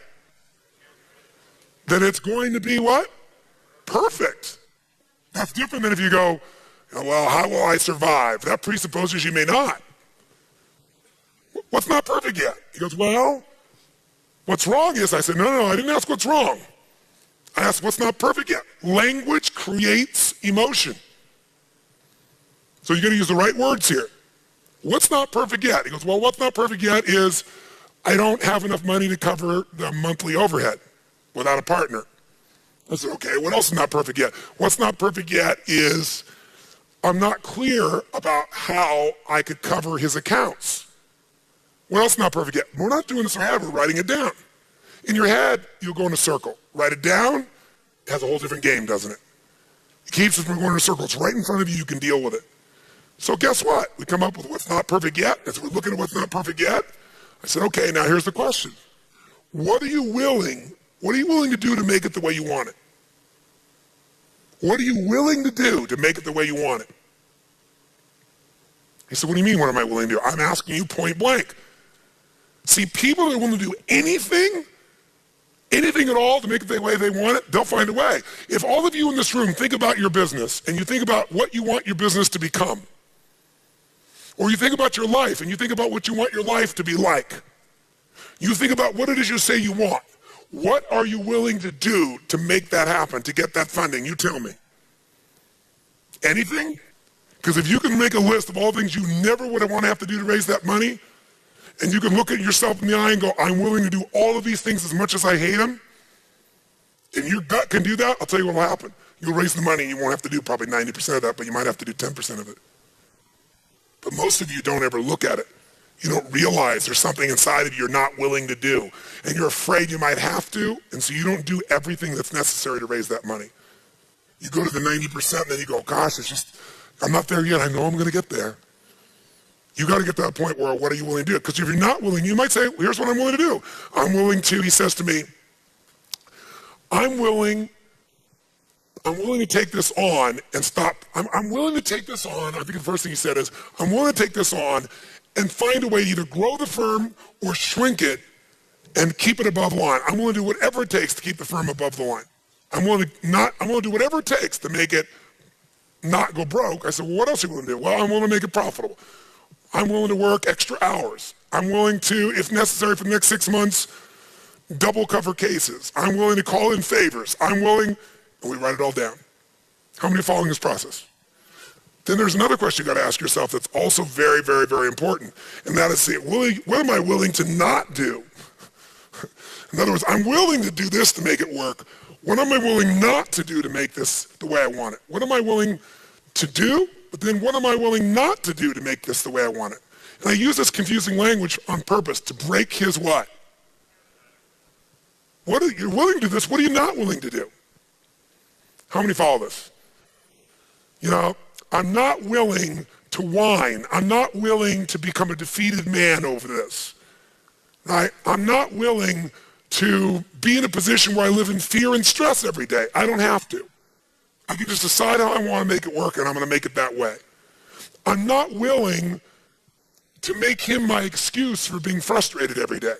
That it's going to be what? Perfect. That's different than if you go, well, how will I survive? That presupposes you may not. What's not perfect yet? He goes, well, what's wrong is, I said, no, I didn't ask what's wrong. I asked what's not perfect yet. Language creates emotion. So you got to use the right words here. What's not perfect yet? He goes, well, what's not perfect yet is I don't have enough money to cover the monthly overhead without a partner. I said, okay, what else is not perfect yet? What's not perfect yet is I'm not clear about how I could cover his accounts. What else is not perfect yet? We're not doing this in our head, we're writing it down. In your head, you'll go in a circle. Write it down, it has a whole different game, doesn't it? It keeps us from going in a circle. It's right in front of you, you can deal with it. So guess what? We come up with what's not perfect yet. As we're looking at what's not perfect yet, I said, okay, now here's the question. What are you willing to do to make it the way you want it? What are you willing to do to make it the way you want it? He said, what do you mean, what am I willing to do? I'm asking you point blank. See, people that are willing to do anything at all to make it the way they want it, they'll find a way. If all of you in this room think about your business and you think about what you want your business to become, or you think about your life and you think about what you want your life to be like, you think about what it is you say you want, what are you willing to do to make that happen, to get that funding? You tell me. Anything? Because if you can make a list of all things you never would want to have to do to raise that money, and you can look at yourself in the eye and go, I'm willing to do all of these things as much as I hate them, and your gut can do that, I'll tell you what will happen. You'll raise the money and you won't have to do probably 90% of that, but you might have to do 10% of it. But most of you don't ever look at it. You don't realize there's something inside of you you're not willing to do, and you're afraid you might have to, and so you don't do everything that's necessary to raise that money. You go to the 90%, and then you go, gosh, I'm not there yet. I know I'm going to get there. You got to get to that point where what are you willing to do? Because if you're not willing, you might say, here's what I'm willing to do. I'm willing to, he says to me, I'm willing to take this on and stop. I'm willing to take this on. I think the first thing he said is, I'm willing to take this on and find a way to either grow the firm or shrink it and keep it above the line. I'm willing to do whatever it takes to keep the firm above the line. I'm willing to do whatever it takes to make it not go broke. I said, well, what else are you willing to do? Well, I'm willing to make it profitable. I'm willing to work extra hours. I'm willing to, if necessary for the next 6 months, double cover cases. I'm willing to call in favors. I'm willing, and we write it all down. How many are following this process? Then there's another question you got to ask yourself that's also very, very, very important, and that is, what am I willing to not do? In other words, I'm willing to do this to make it work. What am I willing not to do to make this the way I want it? What am I willing to do? But then what am I willing not to do to make this the way I want it? And I use this confusing language on purpose to break his what? You're willing to do this, what are you not willing to do? How many follow this? I'm not willing to whine. I'm not willing to become a defeated man over this. Right? I'm not willing to be in a position where I live in fear and stress every day. I don't have to. I can just decide how I want to make it work, and I'm going to make it that way. I'm not willing to make him my excuse for being frustrated every day.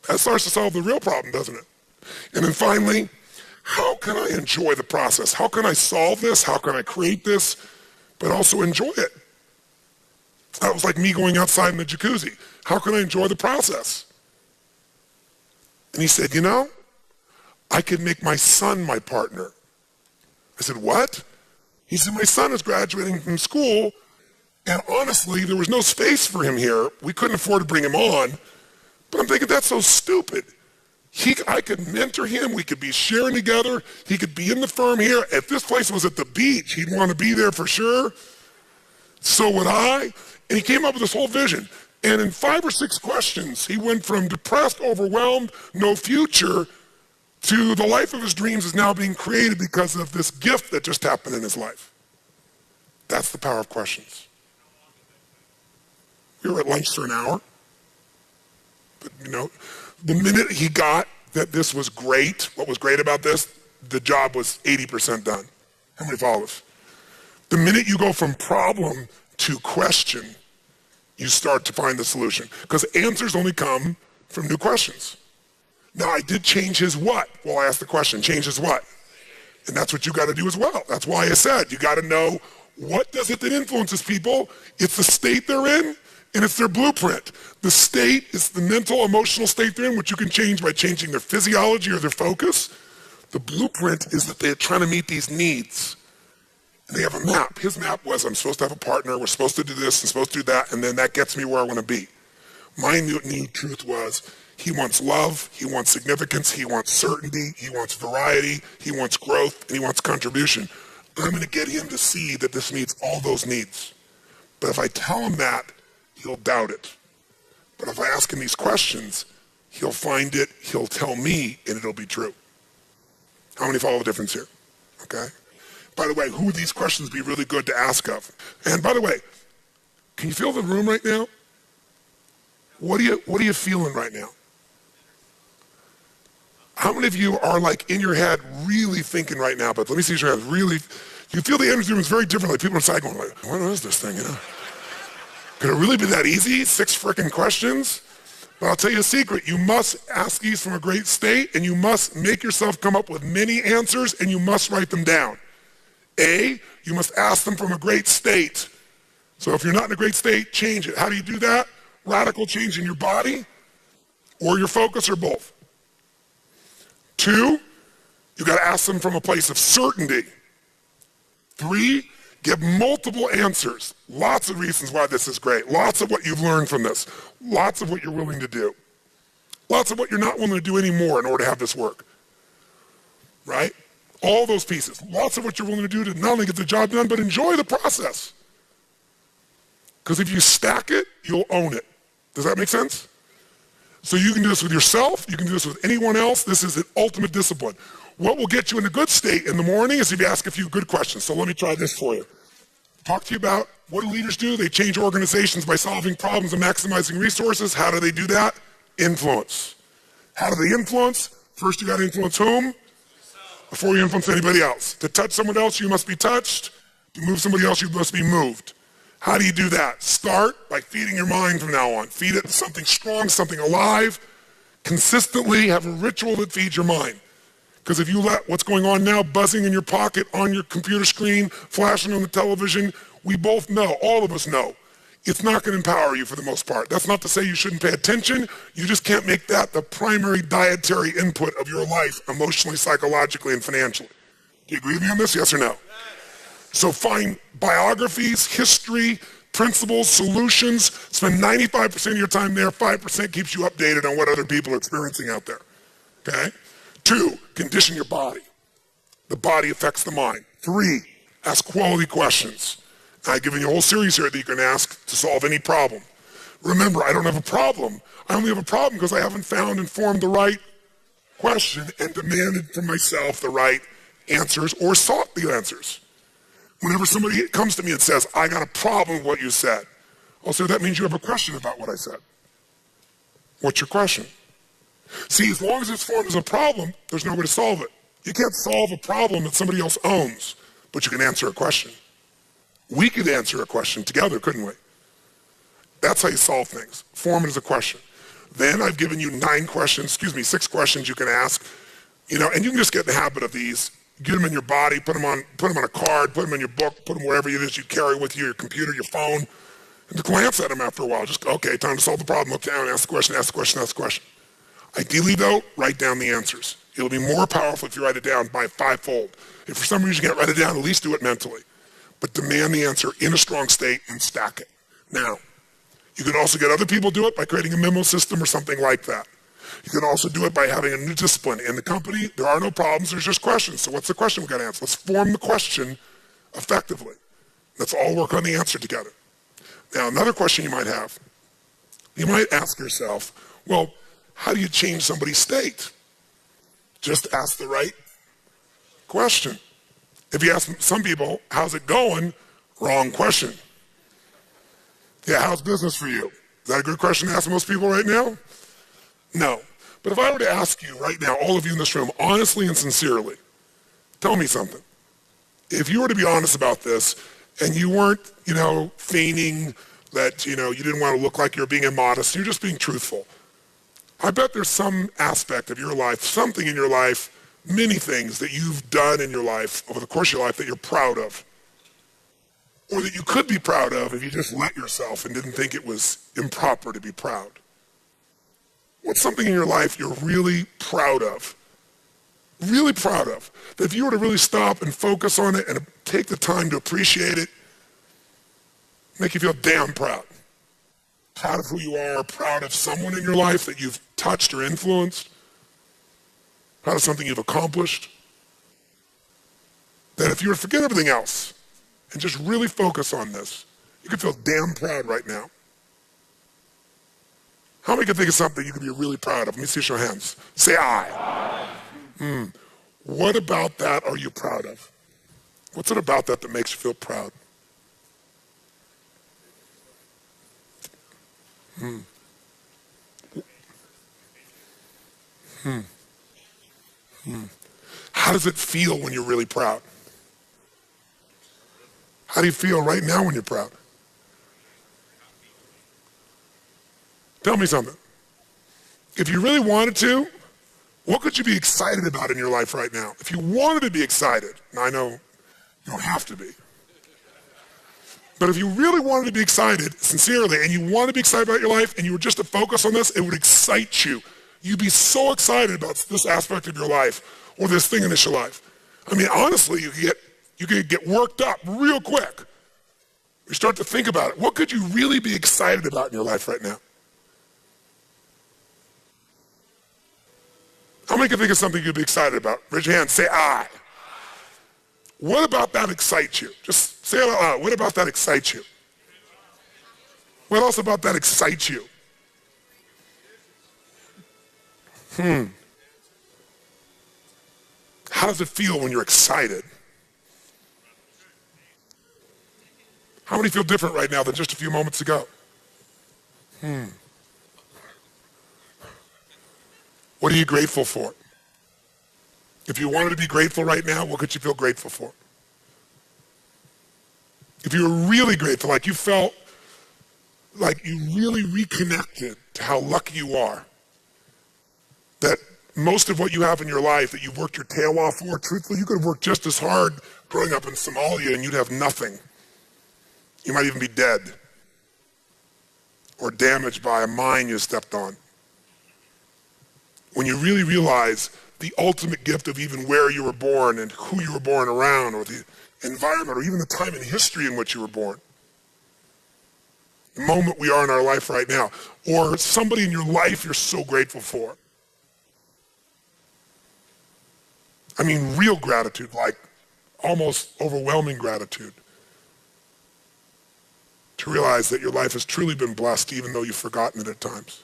That starts to solve the real problem, doesn't it? And then finally, how can I enjoy the process? How can I solve this? How can I create this, but also enjoy it? That was like me going outside in the jacuzzi. How can I enjoy the process? And he said, I could make my son my partner. I said, what? He said, my son is graduating from school, and honestly, there was no space for him here. We couldn't afford to bring him on. But I'm thinking, that's so stupid. I could mentor him. We could be sharing together. He could be in the firm here. If this place was at the beach, he'd want to be there for sure. So would I. And he came up with this whole vision. And in 5 or 6 questions, he went from depressed, overwhelmed, no future, to the life of his dreams is now being created because of this gift that just happened in his life. That's the power of questions. We were at lunch for an hour. But, the minute he got that this was great, what was great about this, the job was 80% done. How many follow this? The minute you go from problem to question, you start to find the solution. Because answers only come from new questions. Now, I did change his what? Well, I asked the question, change his what? And that's what you got to do as well. That's why I said you got to know what does it that influences people. It's the state they're in, and it's their blueprint. The state is the mental, emotional state they're in, which you can change by changing their physiology or their focus. The blueprint is that they're trying to meet these needs. And they have a map. His map was, I'm supposed to have a partner, we're supposed to do this, I'm supposed to do that, and then that gets me where I want to be. My new truth was, he wants love, he wants significance, he wants certainty, he wants variety, he wants growth, and he wants contribution. I'm going to get him to see that this meets all those needs. But if I tell him that, he'll doubt it. But if I ask him these questions, he'll find it, he'll tell me, and it'll be true. How many follow the difference here? Okay? By the way, who would these questions be really good to ask of? And by the way, can you feel the room right now? What are you feeling right now? How many of you are like in your head really thinking right now, but let me see your head really, you feel the energy in the room is very different. Like people inside going like, what is this thing, you know? Could it really be that easy? 6 frickin' questions? But I'll tell you a secret. You must ask these from a great state, and you must make yourself come up with many answers, and you must write them down. A, you must ask them from a great state. So if you're not in a great state, change it. How do you do that? Radical change in your body or your focus or both. 2, you got to ask them from a place of certainty. 3, give multiple answers. Lots of reasons why this is great. Lots of what you've learned from this. Lots of what you're willing to do. Lots of what you're not willing to do anymore in order to have this work. Right? All those pieces. Lots of what you're willing to do to not only get the job done, but enjoy the process. Because if you stack it, you'll own it. Does that make sense? So you can do this with yourself. You can do this with anyone else. This is an ultimate discipline. What will get you in a good state in the morning is if you ask a few good questions. So let me try this for you. Talk to you about what do leaders do? They change organizations by solving problems and maximizing resources. How do they do that? Influence. How do they influence? First, you got to influence whom? Before you influence anybody else. To touch someone else, you must be touched. To move somebody else, you must be moved. How do you do that? Start by feeding your mind from now on. Feed it something strong, something alive. Consistently have a ritual that feeds your mind. Because if you let what's going on now buzzing in your pocket, on your computer screen, flashing on the television, we both know, all of us know, it's not going to empower you for the most part. That's not to say you shouldn't pay attention. You just can't make that the primary dietary input of your life, emotionally, psychologically, and financially. Do you agree with me on this, yes or no? So find biographies, history, principles, solutions. Spend 95% of your time there. 5% keeps you updated on what other people are experiencing out there. Okay? 2, condition your body. The body affects the mind. 3, ask quality questions. I've given you a whole series here that you can ask to solve any problem. Remember, I don't have a problem. I only have a problem because I haven't found and formed the right question and demanded from myself the right answers or sought the answers. Whenever somebody comes to me and says, I got a problem with what you said, I'll say, that means you have a question about what I said. What's your question? See, as long as it's formed as a problem, there's no way to solve it. You can't solve a problem that somebody else owns, but you can answer a question. We could answer a question together, couldn't we? That's how you solve things. Form it as a question. Then I've given you 6 questions you can ask, and you can just get in the habit of these. Get them in your body, put them on a card, put them in your book, put them wherever it is you carry with you, your computer, your phone, and to glance at them after a while. Just, okay, time to solve the problem. Look down, ask the question, ask the question, ask the question. Ideally, though, write down the answers. It'll be more powerful if you write it down by 5-fold. If for some reason you can't write it down, at least do it mentally. But demand the answer in a strong state and stack it. Now, you can also get other people to do it by creating a memo system or something like that. You can also do it by having a new discipline. In the company, there are no problems, there's just questions. So what's the question we've got to answer? Let's form the question effectively. Let's all work on the answer together. Now, another question you might have, you might ask yourself, well, how do you change somebody's state? Just ask the right question. If you ask some people, how's it going? Wrong question. Yeah, how's business for you? Is that a good question to ask most people right now? No. But if I were to ask you right now, all of you in this room, honestly and sincerely, tell me something. If you were to be honest about this and you weren't, feigning that, you didn't want to look like you were being immodest. You're just being truthful. I bet there's some aspect of your life, something in your life, many things that you've done in your life over the course of your life that you're proud of, or that you could be proud of if you just let yourself and didn't think it was improper to be proud. What's something in your life you're really proud of? Really proud of. That if you were to really stop and focus on it and take the time to appreciate it, make you feel damn proud. Proud of who you are, proud of someone in your life that you've touched or influenced, proud of something you've accomplished. That if you were to forget everything else and just really focus on this, you could feel damn proud right now. How many can think of something you could be really proud of? Let me see your hands. Say I. What about that are you proud of? What's it about that that makes you feel proud? How does it feel when you're really proud? How do you feel right now when you're proud? Tell me something. If you really wanted to, what could you be excited about in your life right now? If you wanted to be excited, now I know you don't have to be, but if you really wanted to be excited, sincerely, and you want to be excited about your life, and you were just to focus on this, it would excite you. You'd be so excited about this aspect of your life, or this thing in your life. I mean, honestly, you could get worked up real quick. You start to think about it. What could you really be excited about in your life right now? How many can think of something you'd be excited about? Raise your hand, say I. What about that excites you? Just say it out loud. What about that excites you? What else about that excites you? How does it feel when you're excited? How many feel different right now than just a few moments ago? What are you grateful for? If you wanted to be grateful right now, what could you feel grateful for? If you were really grateful, like you felt like you really reconnected to how lucky you are, that most of what you have in your life that you've worked your tail off for, truthfully, you could have worked just as hard growing up in Somalia and you'd have nothing. You might even be dead or damaged by a mine you stepped on. When you really realize the ultimate gift of even where you were born and who you were born around, or the environment, or even the time in history in which you were born, the moment we are in our life right now, or somebody in your life you're so grateful for. I mean, real gratitude, like almost overwhelming gratitude. To realize that your life has truly been blessed even though you've forgotten it at times.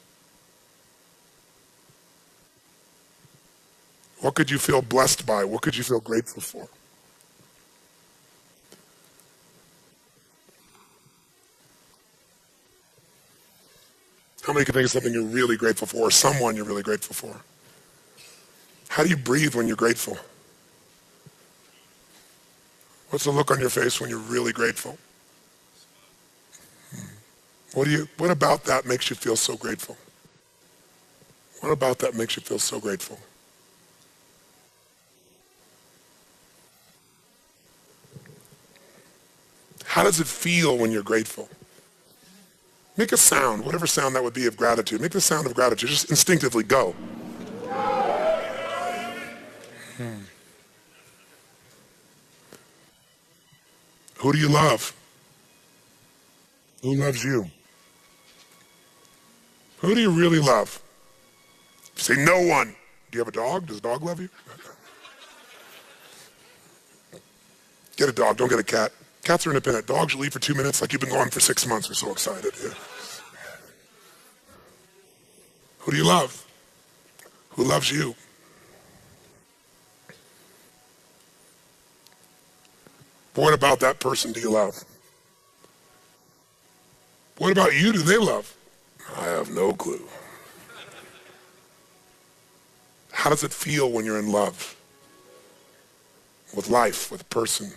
What could you feel blessed by? What could you feel grateful for? How many can think of something you're really grateful for, or someone you're really grateful for? How do you breathe when you're grateful? What's the look on your face when you're really grateful? What about that makes you feel so grateful? What about that makes you feel so grateful? How does it feel when you're grateful? Make a sound, whatever sound that would be of gratitude. Make the sound of gratitude. Just instinctively go. Who do you love? Who loves you? Who do you really love? Say no one. Do you have a dog? Does a dog love you? Get a dog, don't get a cat. Cats are independent. Dogs will leave for 2 minutes like you've been gone for 6 months. We're so excited. Yeah. Who do you love? Who loves you? What about that person do you love? What about you do they love? I have no clue. How does it feel when you're in love? With life, with a person?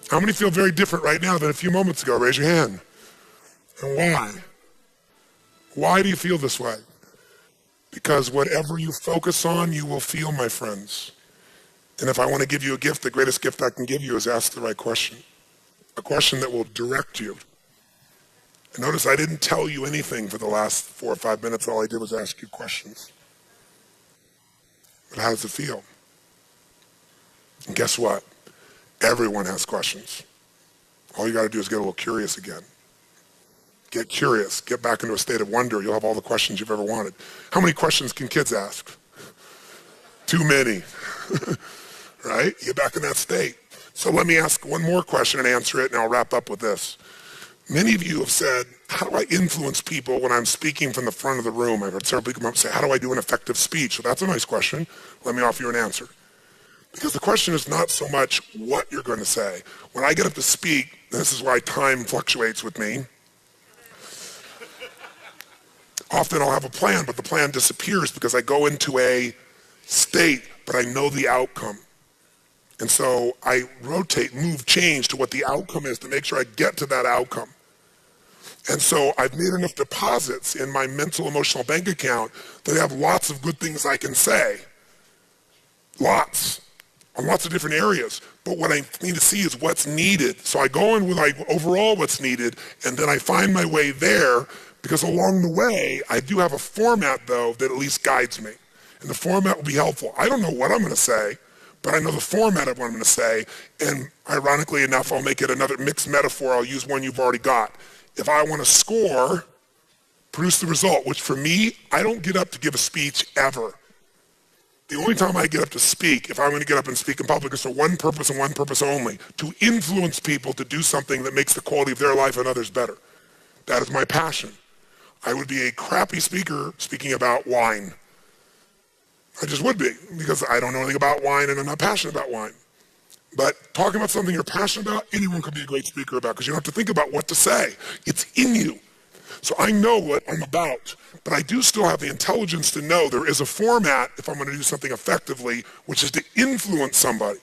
How many feel very different right now than a few moments ago? Raise your hand. And why? Why do you feel this way? Because whatever you focus on, you will feel, my friends. And if I want to give you a gift, the greatest gift I can give you is ask the right question. A question that will direct you. And notice I didn't tell you anything for the last 4 or 5 minutes. All I did was ask you questions. But how does it feel? And guess what? Everyone has questions. All you got to do is get a little curious again. Get curious. Get back into a state of wonder. You'll have all the questions you've ever wanted. How many questions can kids ask? Too many. Right? Get back in that state. So let me ask one more question and answer it, and I'll wrap up with this. Many of you have said, how do I influence people when I'm speaking from the front of the room? I've heard several people come up and say, how do I do an effective speech? Well, that's a nice question. Let me offer you an answer. Because the question is not so much what you're going to say. When I get up to speak, and this is why time fluctuates with me, often I'll have a plan, but the plan disappears because I go into a state, but I know the outcome. And so I rotate, move, change to what the outcome is to make sure I get to that outcome. And so I've made enough deposits in my mental, emotional bank account that I have lots of good things I can say. Lots. On lots of different areas. But what I need to see is what's needed. So I go in with like overall what's needed, and then I find my way there, because along the way, I do have a format though that at least guides me. And the format will be helpful. I don't know what I'm going to say, but I know the format of what I'm going to say, and ironically enough, I'll make it another mixed metaphor. I'll use one you've already got. If I want to score, produce the result, which for me, I don't get up to give a speech ever. The only time I get up to speak, if I'm going to get up and speak in public, is for one purpose and one purpose only, to influence people to do something that makes the quality of their life and others better. That is my passion. I would be a crappy speaker speaking about wine. I just would be, because I don't know anything about wine and I'm not passionate about wine. But talking about something you're passionate about, anyone could be a great speaker about, because you don't have to think about what to say. It's in you. So I know what I'm about, but I do still have the intelligence to know there is a format if I'm going to do something effectively, which is to influence somebody.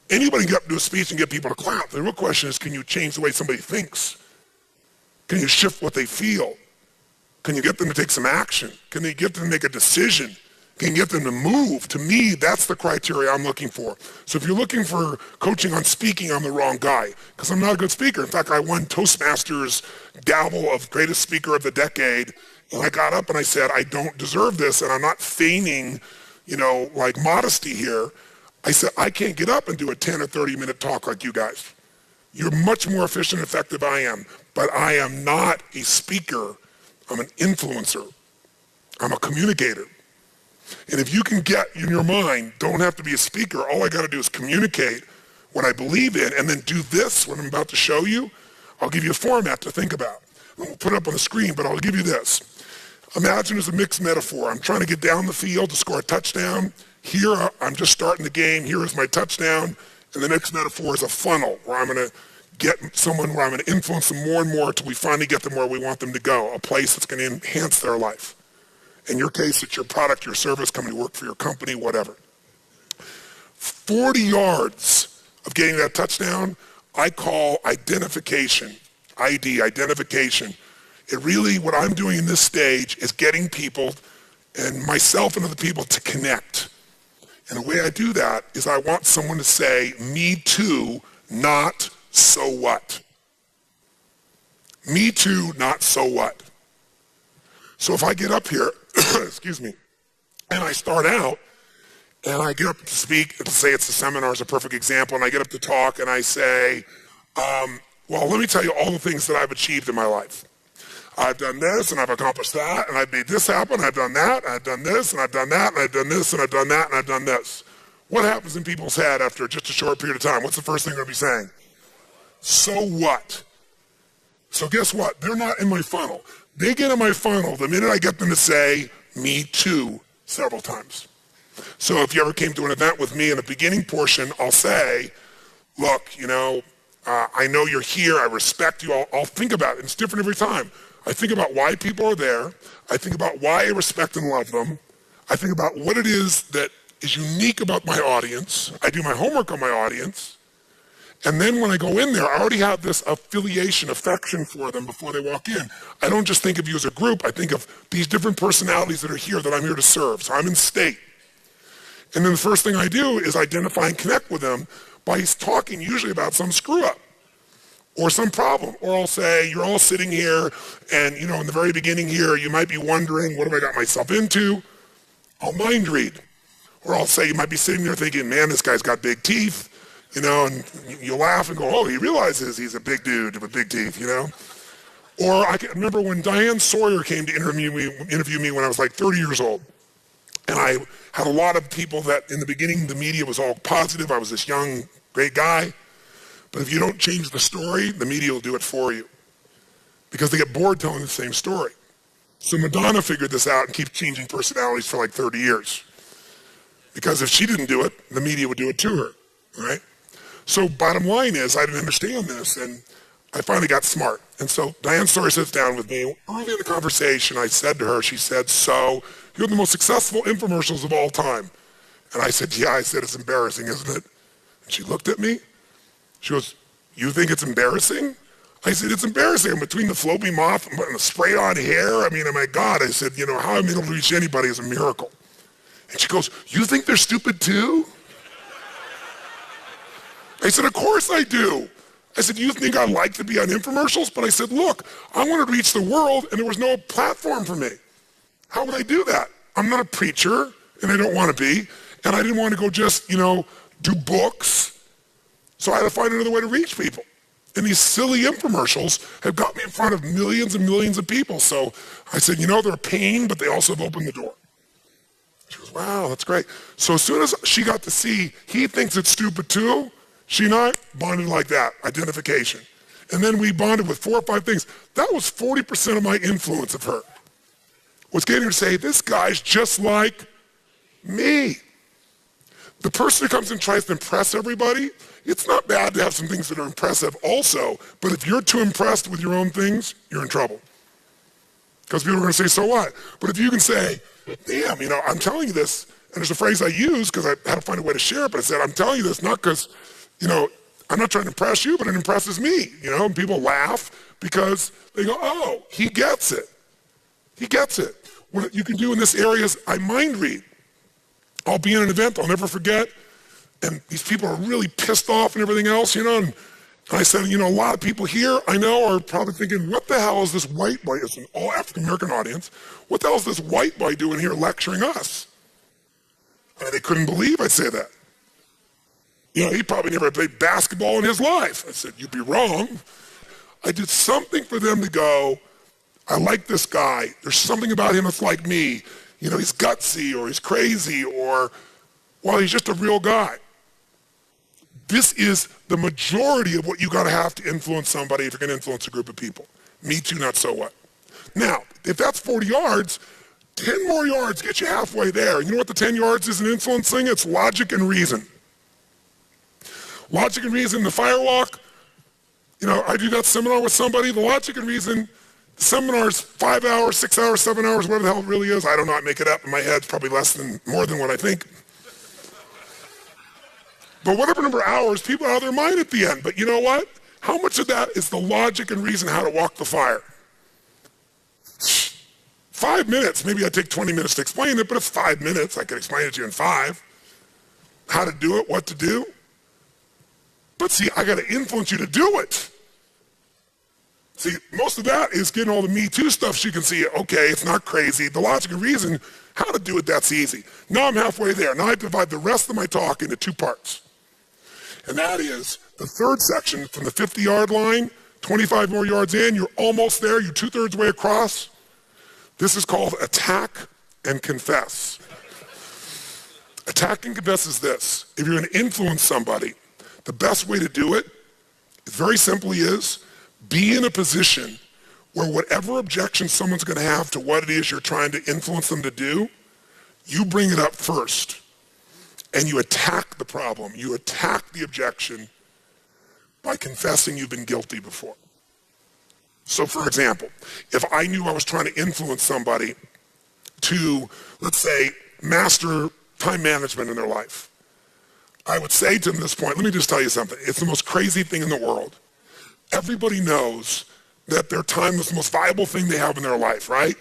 Anybody can get up and do a speech and get people to clap. The real question is, can you change the way somebody thinks? Can you shift what they feel? Can you get them to take some action? Can you get them to make a decision? Can you get them to move? To me, that's the criteria I'm looking for. So if you're looking for coaching on speaking, I'm the wrong guy, because I'm not a good speaker. In fact, I won Toastmasters gavel of greatest speaker of the decade, and I got up and I said, I don't deserve this, and I'm not feigning, like modesty here. I said, I can't get up and do a 10 or 30-minute talk like you guys. You're much more efficient and effective than I am, but I am not a speaker. I'm an influencer. I'm a communicator. And if you can get in your mind, don't have to be a speaker, all I got to do is communicate what I believe in, and then do this, what I'm about to show you. I'll give you a format to think about. I won't put it up on the screen, but I'll give you this. Imagine it's a mixed metaphor. I'm trying to get down the field to score a touchdown. Here, I'm just starting the game. Here is my touchdown. And the next metaphor is a funnel, where I'm going to get someone, where I'm going to influence them more and more until we finally get them where we want them to go, a place that's going to enhance their life. In your case, it's your product, your service, coming to work for your company, whatever. 40 yards of getting that touchdown, I call identification. ID, identification. It really, what I'm doing in this stage is getting people, and myself and other people, to connect. And the way I do that is I want someone to say, me too, not so what. Me too, not so what. So if I get up here, excuse me, and I start out, and I get up to speak, to say it's a seminar is a perfect example, and I get up to talk, and I say, well, let me tell you all the things that I've achieved in my life. I've done this, and I've accomplished that, and I've made this happen, I've done that, and I've done this, and I've done that, and I've done this, and I've done that, and I've done this. What happens in people's head after just a short period of time? What's the first thing they're going to be saying? So what? So guess what? They're not in my funnel. They get in my funnel the minute I get them to say, me too, several times. So if you ever came to an event with me in the beginning portion, I'll say, look, I know you're here, I respect you, I'll think about it. It's different every time. I think about why people are there, I think about why I respect and love them, I think about what it is that is unique about my audience, I do my homework on my audience, And then when I go in there, I already have this affection for them before they walk in. I don't just think of you as a group. I think of these different personalities that are here that I'm here to serve. So I'm in state. And then the first thing I do is identify and connect with them by talking usually about some screw up or some problem. Or I'll say, you're all sitting here and, in the very beginning here, you might be wondering, what have I got myself into? I'll mind read. Or I'll say, you might be sitting there thinking, man, this guy's got big teeth, and you laugh and go, oh, he realizes he's a big dude with big teeth, Or I can remember when Diane Sawyer came to interview me when I was like 30 years old. And I had a lot of people that in the beginning, the media was all positive. I was this young, great guy. But if you don't change the story, the media will do it for you. Because they get bored telling the same story. So Madonna figured this out and keeps changing personalities for like 30 years. Because if she didn't do it, the media would do it to her, right? So bottom line is, I didn't understand this, and I finally got smart. And so Diane Sawyer sits down with me. Early in the conversation, I said to her, she said, so you have the most successful infomercials of all time. And I said, yeah. I said, it's embarrassing, isn't it? And she looked at me. She goes, you think it's embarrassing? I said, it's embarrassing. I'm between the Floby Moth and the spray-on hair. I mean, oh my God. I said, how I'm able to reach anybody is a miracle. And she goes, you think they're stupid too? I said, of course I do. I said, you think I like to be on infomercials? But I said, look, I wanted to reach the world and there was no platform for me. How would I do that? I'm not a preacher and I don't want to be. And I didn't want to go just, do books. So I had to find another way to reach people. And these silly infomercials have got me in front of millions and millions of people. So I said, they're a pain, but they also have opened the door. She goes, wow, that's great. So as soon as she got to see he thinks it's stupid too, she and I bonded like that, identification. And then we bonded with 4 or 5 things. That was 40% of my influence of her. Was getting her to say, this guy's just like me. The person who comes and tries to impress everybody, it's not bad to have some things that are impressive also, but if you're too impressed with your own things, you're in trouble. Because people are going to say, so what? But if you can say, damn, I'm telling you this, and there's a phrase I use because I had to find a way to share it, but I said, I'm telling you this not because, I'm not trying to impress you, but it impresses me, and people laugh because they go, oh, he gets it. He gets it. What you can do in this area is I mind read. I'll be in an event I'll never forget, and these people are really pissed off and everything else, and I said, a lot of people here I know are probably thinking, what the hell is this white boy, it's an all African-American audience, what the hell is this white boy doing here lecturing us? And they couldn't believe I'd say that. He probably never played basketball in his life. I said, you'd be wrong. I did something for them to go, I like this guy. There's something about him that's like me. He's gutsy or he's crazy or, well, he's just a real guy. This is the majority of what you got to have to influence somebody if you're going to influence a group of people. Me too, not so what. Now, if that's 40 yards, 10 more yards get you halfway there. You know what the 10 yards is in influencing? It's logic and reason. Logic and reason, the firewalk, I do that seminar with somebody, the logic and reason, the seminar's 5 hours, 6 hours, 7 hours, whatever the hell it really is. I don't know, I make it up in my head, it's probably more than what I think. But whatever number of hours, people are out of their mind at the end. But you know what? How much of that is the logic and reason how to walk the fire? 5 minutes, maybe I take 20 minutes to explain it, but it's 5 minutes. I can explain it to you in 5. How to do it, what to do. But see, I got to influence you to do it. See, most of that is getting all the Me Too stuff so you can see, okay, it's not crazy. The logic and reason, how to do it, that's easy. Now I'm halfway there. Now I divide the rest of my talk into 2 parts. And that is the third section from the 50-yard line, 25 more yards in, you're almost there, you're 2/3 way across. This is called attack and confess. Attack and confess is this. If you're going to influence somebody, the best way to do it, very simply is, be in a position where whatever objection someone's going to have to what it is you're trying to influence them to do, you bring it up first. And you attack the problem. You attack the objection by confessing you've been guilty before. So for example, if I knew I was trying to influence somebody to, let's say, master time management in their life, I would say to them at this point, let me just tell you something. It's the most crazy thing in the world. Everybody knows that their time is the most valuable thing they have in their life, right?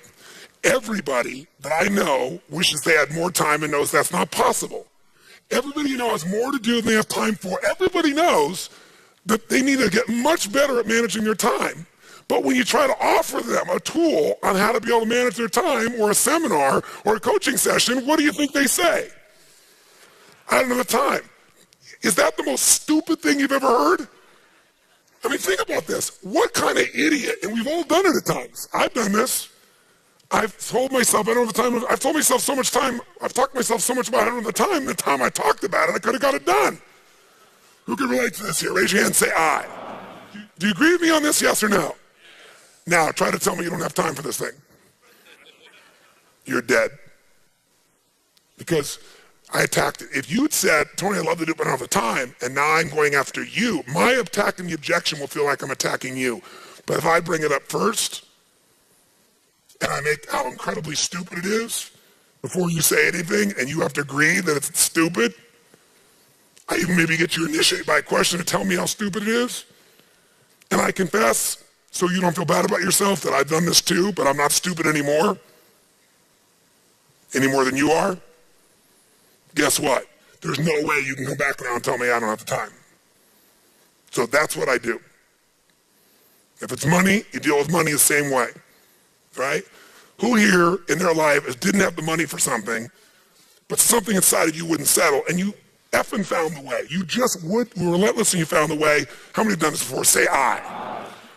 Everybody that I know wishes they had more time and knows that's not possible. Everybody you know has more to do than they have time for. Everybody knows that they need to get much better at managing their time. But when you try to offer them a tool on how to be able to manage their time, or a seminar or a coaching session, what do you think they say? I don't have the time. Is that the most stupid thing you've ever heard? I mean, think about this. What kind of idiot, and we've all done it at times. I've done this. I've told myself, I don't have the time. I've told myself so much time. I've talked to myself so much about it. I don't have the time. The time I talked about it, I could have got it done. Who can relate to this here? Raise your hand and say aye. Do you agree with me on this, yes or no? Now, try to tell me you don't have time for this thing. You're dead. Because I attacked it. If you had said, Tony, I'd love to do it, but I don't have the time, and now I'm going after you, my attack and the objection will feel like I'm attacking you. But if I bring it up first, and I make how incredibly stupid it is, before you say anything, and you have to agree that it's stupid, I even maybe get you initiated by a question to tell me how stupid it is, and I confess, so you don't feel bad about yourself that I've done this too, but I'm not stupid anymore, any more than you are. Guess what? There's no way you can come back around and tell me I don't have the time. So that's what I do. If it's money, you deal with money the same way, right? Who here in their life didn't have the money for something, but something inside of you wouldn't settle, and you effing found the way. You just were relentless and you found the way. How many have done this before? Say aye.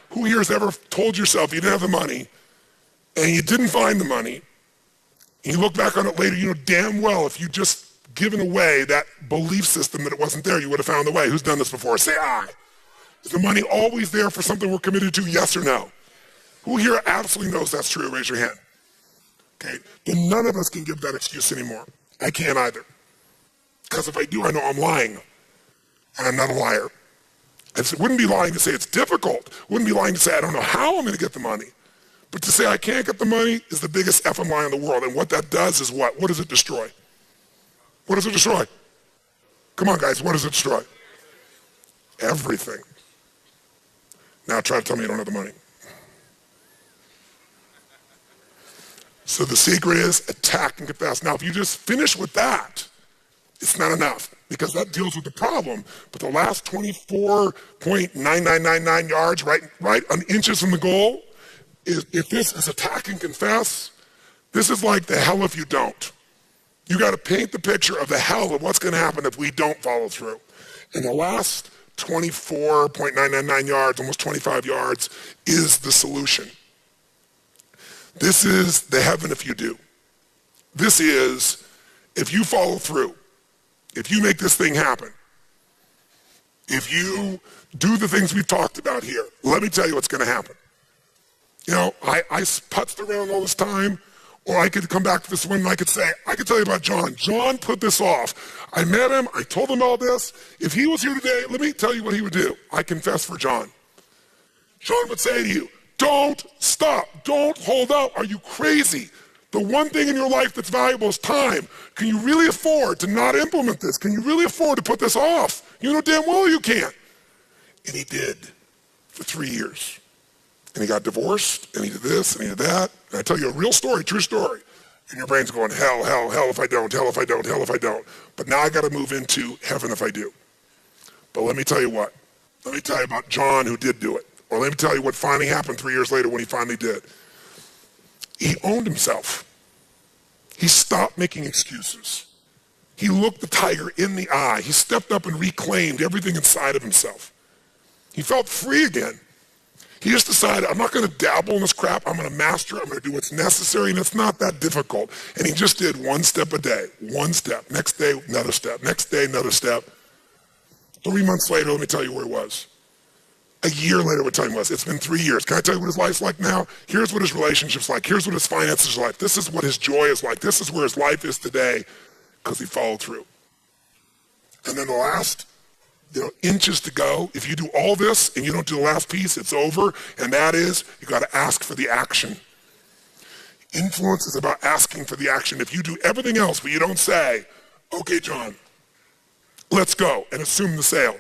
Who here has ever told yourself you didn't have the money, and you didn't find the money, and you look back on it later, you know damn well if you just given away that belief system that it wasn't there, you would have found the way. Who's done this before? Say aye. Is the money always there for something we're committed to, yes or no? Who here absolutely knows that's true? Raise your hand. Okay, then none of us can give that excuse anymore. I can't either. Because if I do, I know I'm lying. And I'm not a liar. It wouldn't be lying to say it's difficult. It wouldn't be lying to say I don't know how I'm going to get the money. But to say I can't get the money is the biggest effing lie in the world. And what that does is what? What does it destroy? What does it destroy? Come on, guys, what does it destroy? Everything. Now try to tell me you don't have the money. So the secret is attack and confess. Now, if you just finish with that, it's not enough because that deals with the problem. But the last 24.9999 yards, right on inches from the goal, if this is attack and confess, this is like the hell if you don't. You got to paint the picture of the hell of what's going to happen if we don't follow through. And the last 24.999 yards, almost 25 yards, is the solution. This is the heaven if you do. This is if you follow through, if you make this thing happen, if you do the things we've talked about here, let me tell you what's going to happen. You know, I putzed around all this time, or I could come back to this one and I could say, I could tell you about John. John put this off. I met him. I told him all this. If he was here today, let me tell you what he would do. I confess for John. John would say to you, don't stop. Don't hold out. Are you crazy? The one thing in your life that's valuable is time. Can you really afford to not implement this? Can you really afford to put this off? You know damn well you can't. And he did for 3 years. And he got divorced, and he did this, and he did that. And I tell you a real story, true story. And your brain's going, hell, hell, hell if I don't, hell if I don't, hell if I don't. But now I got to move into heaven if I do. But let me tell you what. Let me tell you about John who did do it. Or let me tell you what finally happened 3 years later when he finally did. He owned himself. He stopped making excuses. He looked the tiger in the eye. He stepped up and reclaimed everything inside of himself. He felt free again. He just decided, I'm not going to dabble in this crap. I'm going to master it. I'm going to do what's necessary, and it's not that difficult. And he just did one step a day, one step. Next day, another step. Next day, another step. 3 months later, let me tell you where he was. A year later, what time was? It's been 3 years. Can I tell you what his life's like now? Here's what his relationship's like. Here's what his finances are like. This is what his joy is like. This is where his life is today because he followed through. And then the last inches to go. If you do all this and you don't do the last piece, it's over. And that is, you got to ask for the action. Influence is about asking for the action. If you do everything else, but you don't say, okay, John, let's go, and assume the sale.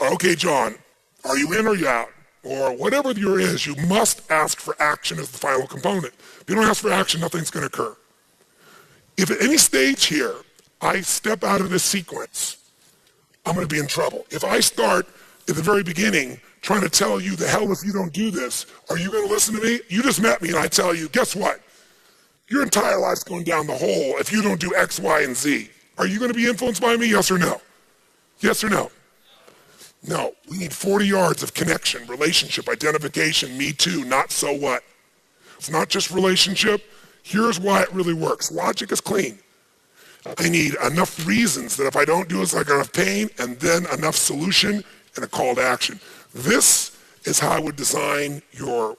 Okay, John, are you in or you out? Or whatever your is, you must ask for action as the final component. If you don't ask for action, nothing's going to occur. If at any stage here, I step out of this sequence, I'm going to be in trouble. If I start at the very beginning trying to tell you the hell if you don't do this, are you going to listen to me? You just met me and I tell you, guess what? Your entire life's going down the hole if you don't do X, Y, and Z. Are you going to be influenced by me? Yes or no? Yes or no? No. We need 40 yards of connection, relationship, identification, me too, not so what. It's not just relationship. Here's why it really works. Logic is clean. I need enough reasons that if I don't do this, I got enough pain, and then enough solution and a call to action. This is how I would design your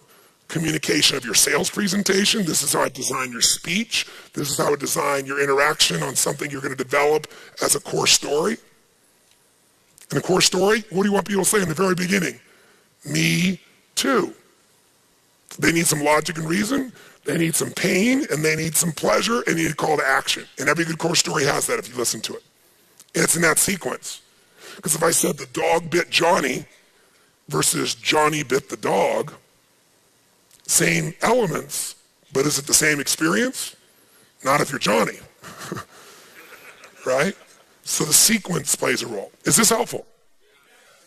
communication of your sales presentation. This is how I design your speech. This is how I design your interaction on something you're going to develop as a core story. In a core story, what do you want people to say in the very beginning? Me too. They need some logic and reason. They need some pain, and they need some pleasure, and they need a call to action. And every good core story has that if you listen to it. And it's in that sequence. Because if I said the dog bit Johnny versus Johnny bit the dog, same elements, but is it the same experience? Not if you're Johnny, right? So the sequence plays a role. Is this helpful?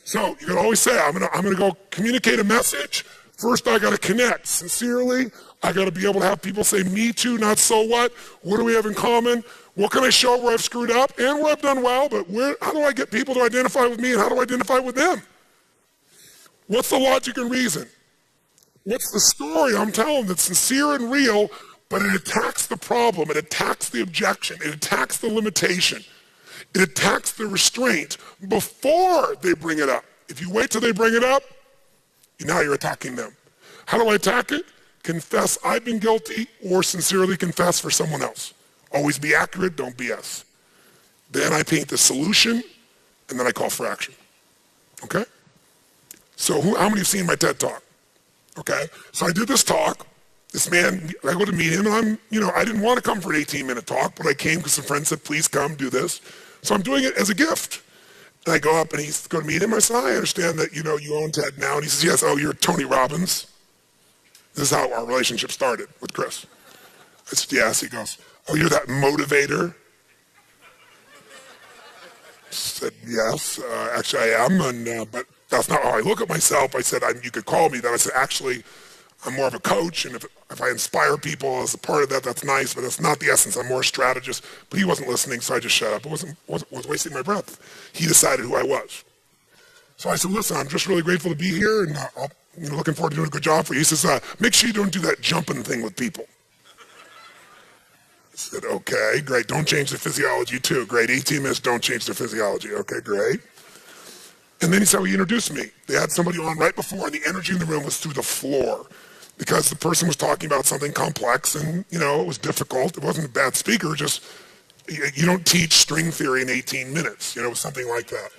So you can always say, I'm gonna go communicate a message. First, I gotta connect sincerely. I gotta be able to have people say, me too, not so what. What do we have in common? What can I show where I've screwed up and where I've done well, but how do I get people to identify with me and how do I identify with them? What's the logic and reason? What's the story I'm telling that's sincere and real, but it attacks the problem, it attacks the objection, it attacks the limitation, it attacks the restraint before they bring it up. If you wait till they bring it up, now you're attacking them. How do I attack it? Confess I've been guilty or sincerely confess for someone else. Always be accurate, don't BS. Then I paint the solution, and then I call for action. Okay? So how many have seen my TED Talk? Okay? So I did this talk. This man, I go to meet him, and I didn't want to come for an 18-minute talk, but I came because some friends said, please come, do this. So I'm doing it as a gift. And I go up, and he's going to meet him. I said, I understand that, you own TED now. And he says, yes, oh, you're Tony Robbins. This is how our relationship started with Chris. I said, yes. He goes, oh, you're that motivator? I said, yes, actually I am, but that's not how I look at myself. I said, you could call me that. I said, actually, I'm more of a coach, and if I inspire people as a part of that, that's nice, but that's not the essence. I'm more a strategist. But he wasn't listening, so I just shut up. I was wasting my breath. He decided who I was. So I said, listen, I'm just really grateful to be here, and I'm looking forward to doing a good job for you. He says, make sure you don't do that jumping thing with people. I said, okay, great. Don't change the physiology, too. Great. 18 minutes, don't change the physiology. Okay, great. And then he said, he introduced me. They had somebody on right before, and the energy in the room was through the floor because the person was talking about something complex, and, it was difficult. It wasn't a bad speaker, just you don't teach string theory in 18 minutes. It was something like that.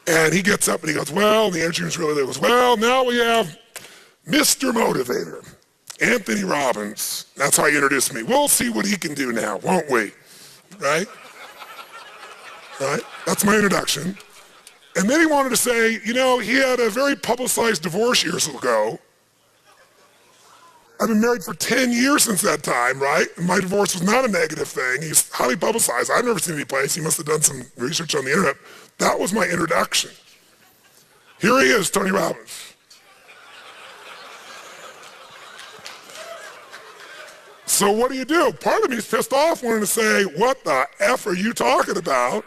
And he gets up and he goes, well, the energy was really there. He goes, well, now we have Mr. Motivator, Anthony Robbins. That's how he introduced me. We'll see what he can do now, won't we? Right? Right? That's my introduction. And then he wanted to say, he had a very publicized divorce years ago. I've been married for 10 years since that time, right? And my divorce was not a negative thing. He's highly publicized. I've never seen any place. He must have done some research on the internet. That was my introduction. Here he is, Tony Robbins. So what do? Part of me is pissed off, wanting to say, what the F are you talking about?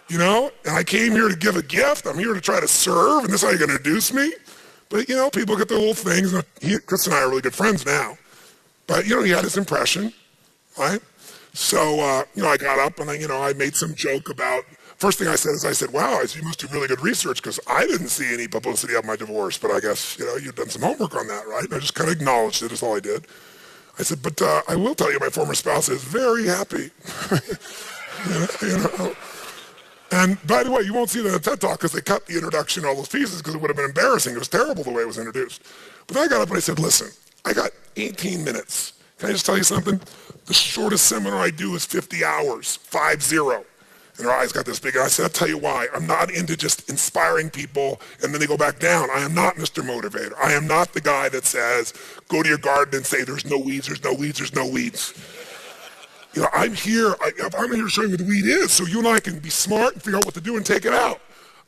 And I came here to give a gift. I'm here to try to serve, and this is how you're going to introduce me? But, people get their little things. Chris and I are really good friends now. But, he had his impression, right? So, I got up and I made some joke about, first thing I said, wow, you must do really good research because I didn't see any publicity of my divorce, but I guess, you've done some homework on that, right? And I just kind of acknowledged it, is all I did. I said, but I will tell you my former spouse is very happy. And by the way, you won't see that in the TED Talk because they cut the introduction, all those pieces, because it would have been embarrassing. It was terrible the way it was introduced. But then I got up and I said, listen, I got 18 minutes. Can I just tell you something? The shortest seminar I do is 50 hours, 50. And her eyes got this big. And I said, I'll tell you why. I'm not into just inspiring people and then they go back down. I am not Mr. Motivator. I am not the guy that says, go to your garden and say, there's no weeds, there's no weeds, there's no weeds. I'm here to show you what the weed is so you and I can be smart and figure out what to do and take it out.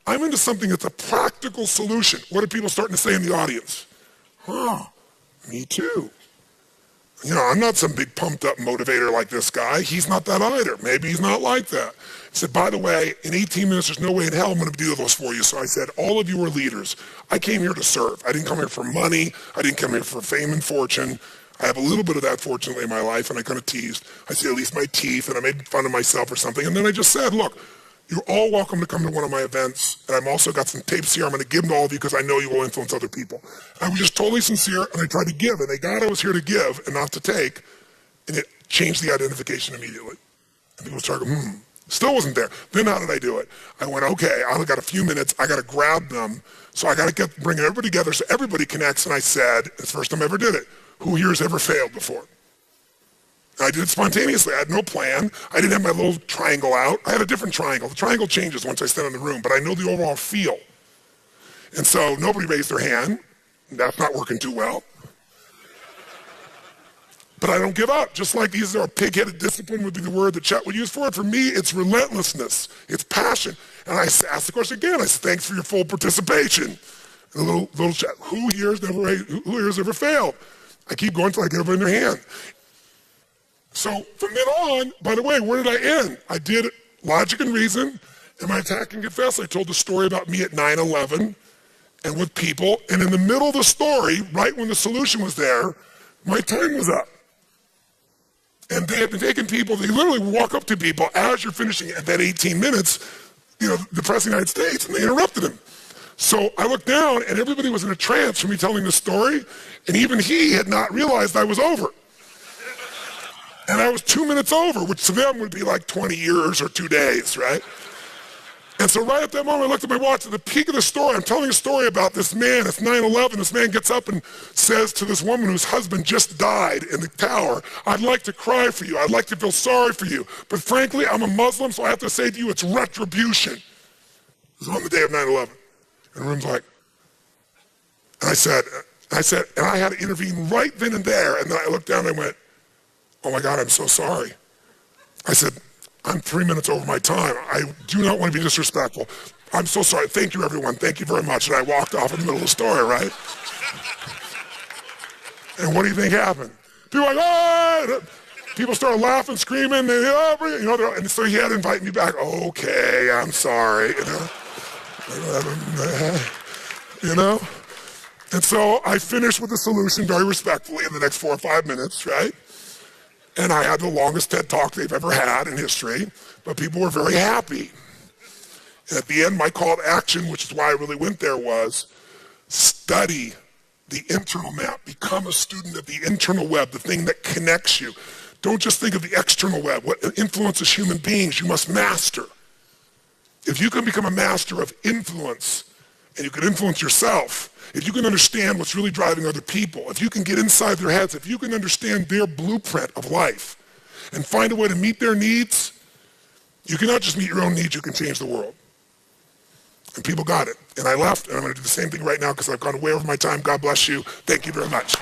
I'm into something that's a practical solution. What are people starting to say in the audience? Me too. I'm not some big pumped up motivator like this guy. He's not that either. Maybe he's not like that. He said, by the way, in 18 minutes, there's no way in hell I'm going to do those for you. So I said, all of you are leaders. I came here to serve. I didn't come here for money. I didn't come here for fame and fortune. I have a little bit of that, fortunately, in my life, and I kind of teased. I said, at least my teeth, and I made fun of myself or something. And then I just said, look, you're all welcome to come to one of my events. And I've also got some tapes here. I'm going to give them to all of you because I know you will influence other people. I was just totally sincere, and I tried to give. And they got I was here to give and not to take. And it changed the identification immediately. And people started going, Still wasn't there. Then how did I do it? I went, okay, I've got a few minutes. I got to grab them. So I got to bring everybody together so everybody connects. And I said, it's the first time I ever did it, who here has ever failed before? I did it spontaneously. I had no plan. I didn't have my little triangle out. I had a different triangle. The triangle changes once I stand in the room, but I know the overall feel. And so nobody raised their hand. That's not working too well. But I don't give up. Just like these are pig-headed discipline would be the word that Chet would use for it. For me, it's relentlessness. It's passion. And I asked the question again. I said, thanks for your full participation. And a little chat. Who here has ever failed? I keep going until I get everybody in their hand. So from then on, by the way, where did I end? I did logic and reason. Am I attacking it fast? I told the story about me at 9/11 and with people. And in the middle of the story, right when the solution was there, my time was up. And they had been taking people, they literally walk up to people as you're finishing at that 18 minutes, the President of the United States, and they interrupted him. So I looked down and everybody was in a trance from me telling the story, and even he had not realized I was over. And I was 2 minutes over, which to them would be like 20 years or 2 days, right? And so right at that moment, I looked at my watch. At the peak of the story, I'm telling a story about this man. It's 9/11. This man gets up and says to this woman whose husband just died in the tower, I'd like to cry for you. I'd like to feel sorry for you. But frankly, I'm a Muslim, so I have to say to you, it's retribution. It was on the day of 9/11. And the room's like, and I said, and I had to intervene right then and there. And then I looked down and I went, oh my God, I'm so sorry. I said, I'm 3 minutes over my time. I do not want to be disrespectful. I'm so sorry. Thank you, everyone. Thank you very much. And I walked off in the middle of the story, right? And what do you think happened? People were like, oh! People started laughing, screaming, and so he had to invite me back. Okay, I'm sorry, And so I finished with the solution very respectfully in the next 4 or 5 minutes, right? And I had the longest TED Talk they've ever had in history, but people were very happy. And at the end, my call to action, which is why I really went there, was study the internal map. Become a student of the internal web, the thing that connects you. Don't just think of the external web. What influences human beings, you must master. If you can become a master of influence, and you can influence yourself, if you can understand what's really driving other people, if you can get inside their heads, if you can understand their blueprint of life and find a way to meet their needs, you cannot just meet your own needs, you can change the world. And people got it. And I left, and I'm going to do the same thing right now because I've gone way over my time. God bless you. Thank you very much.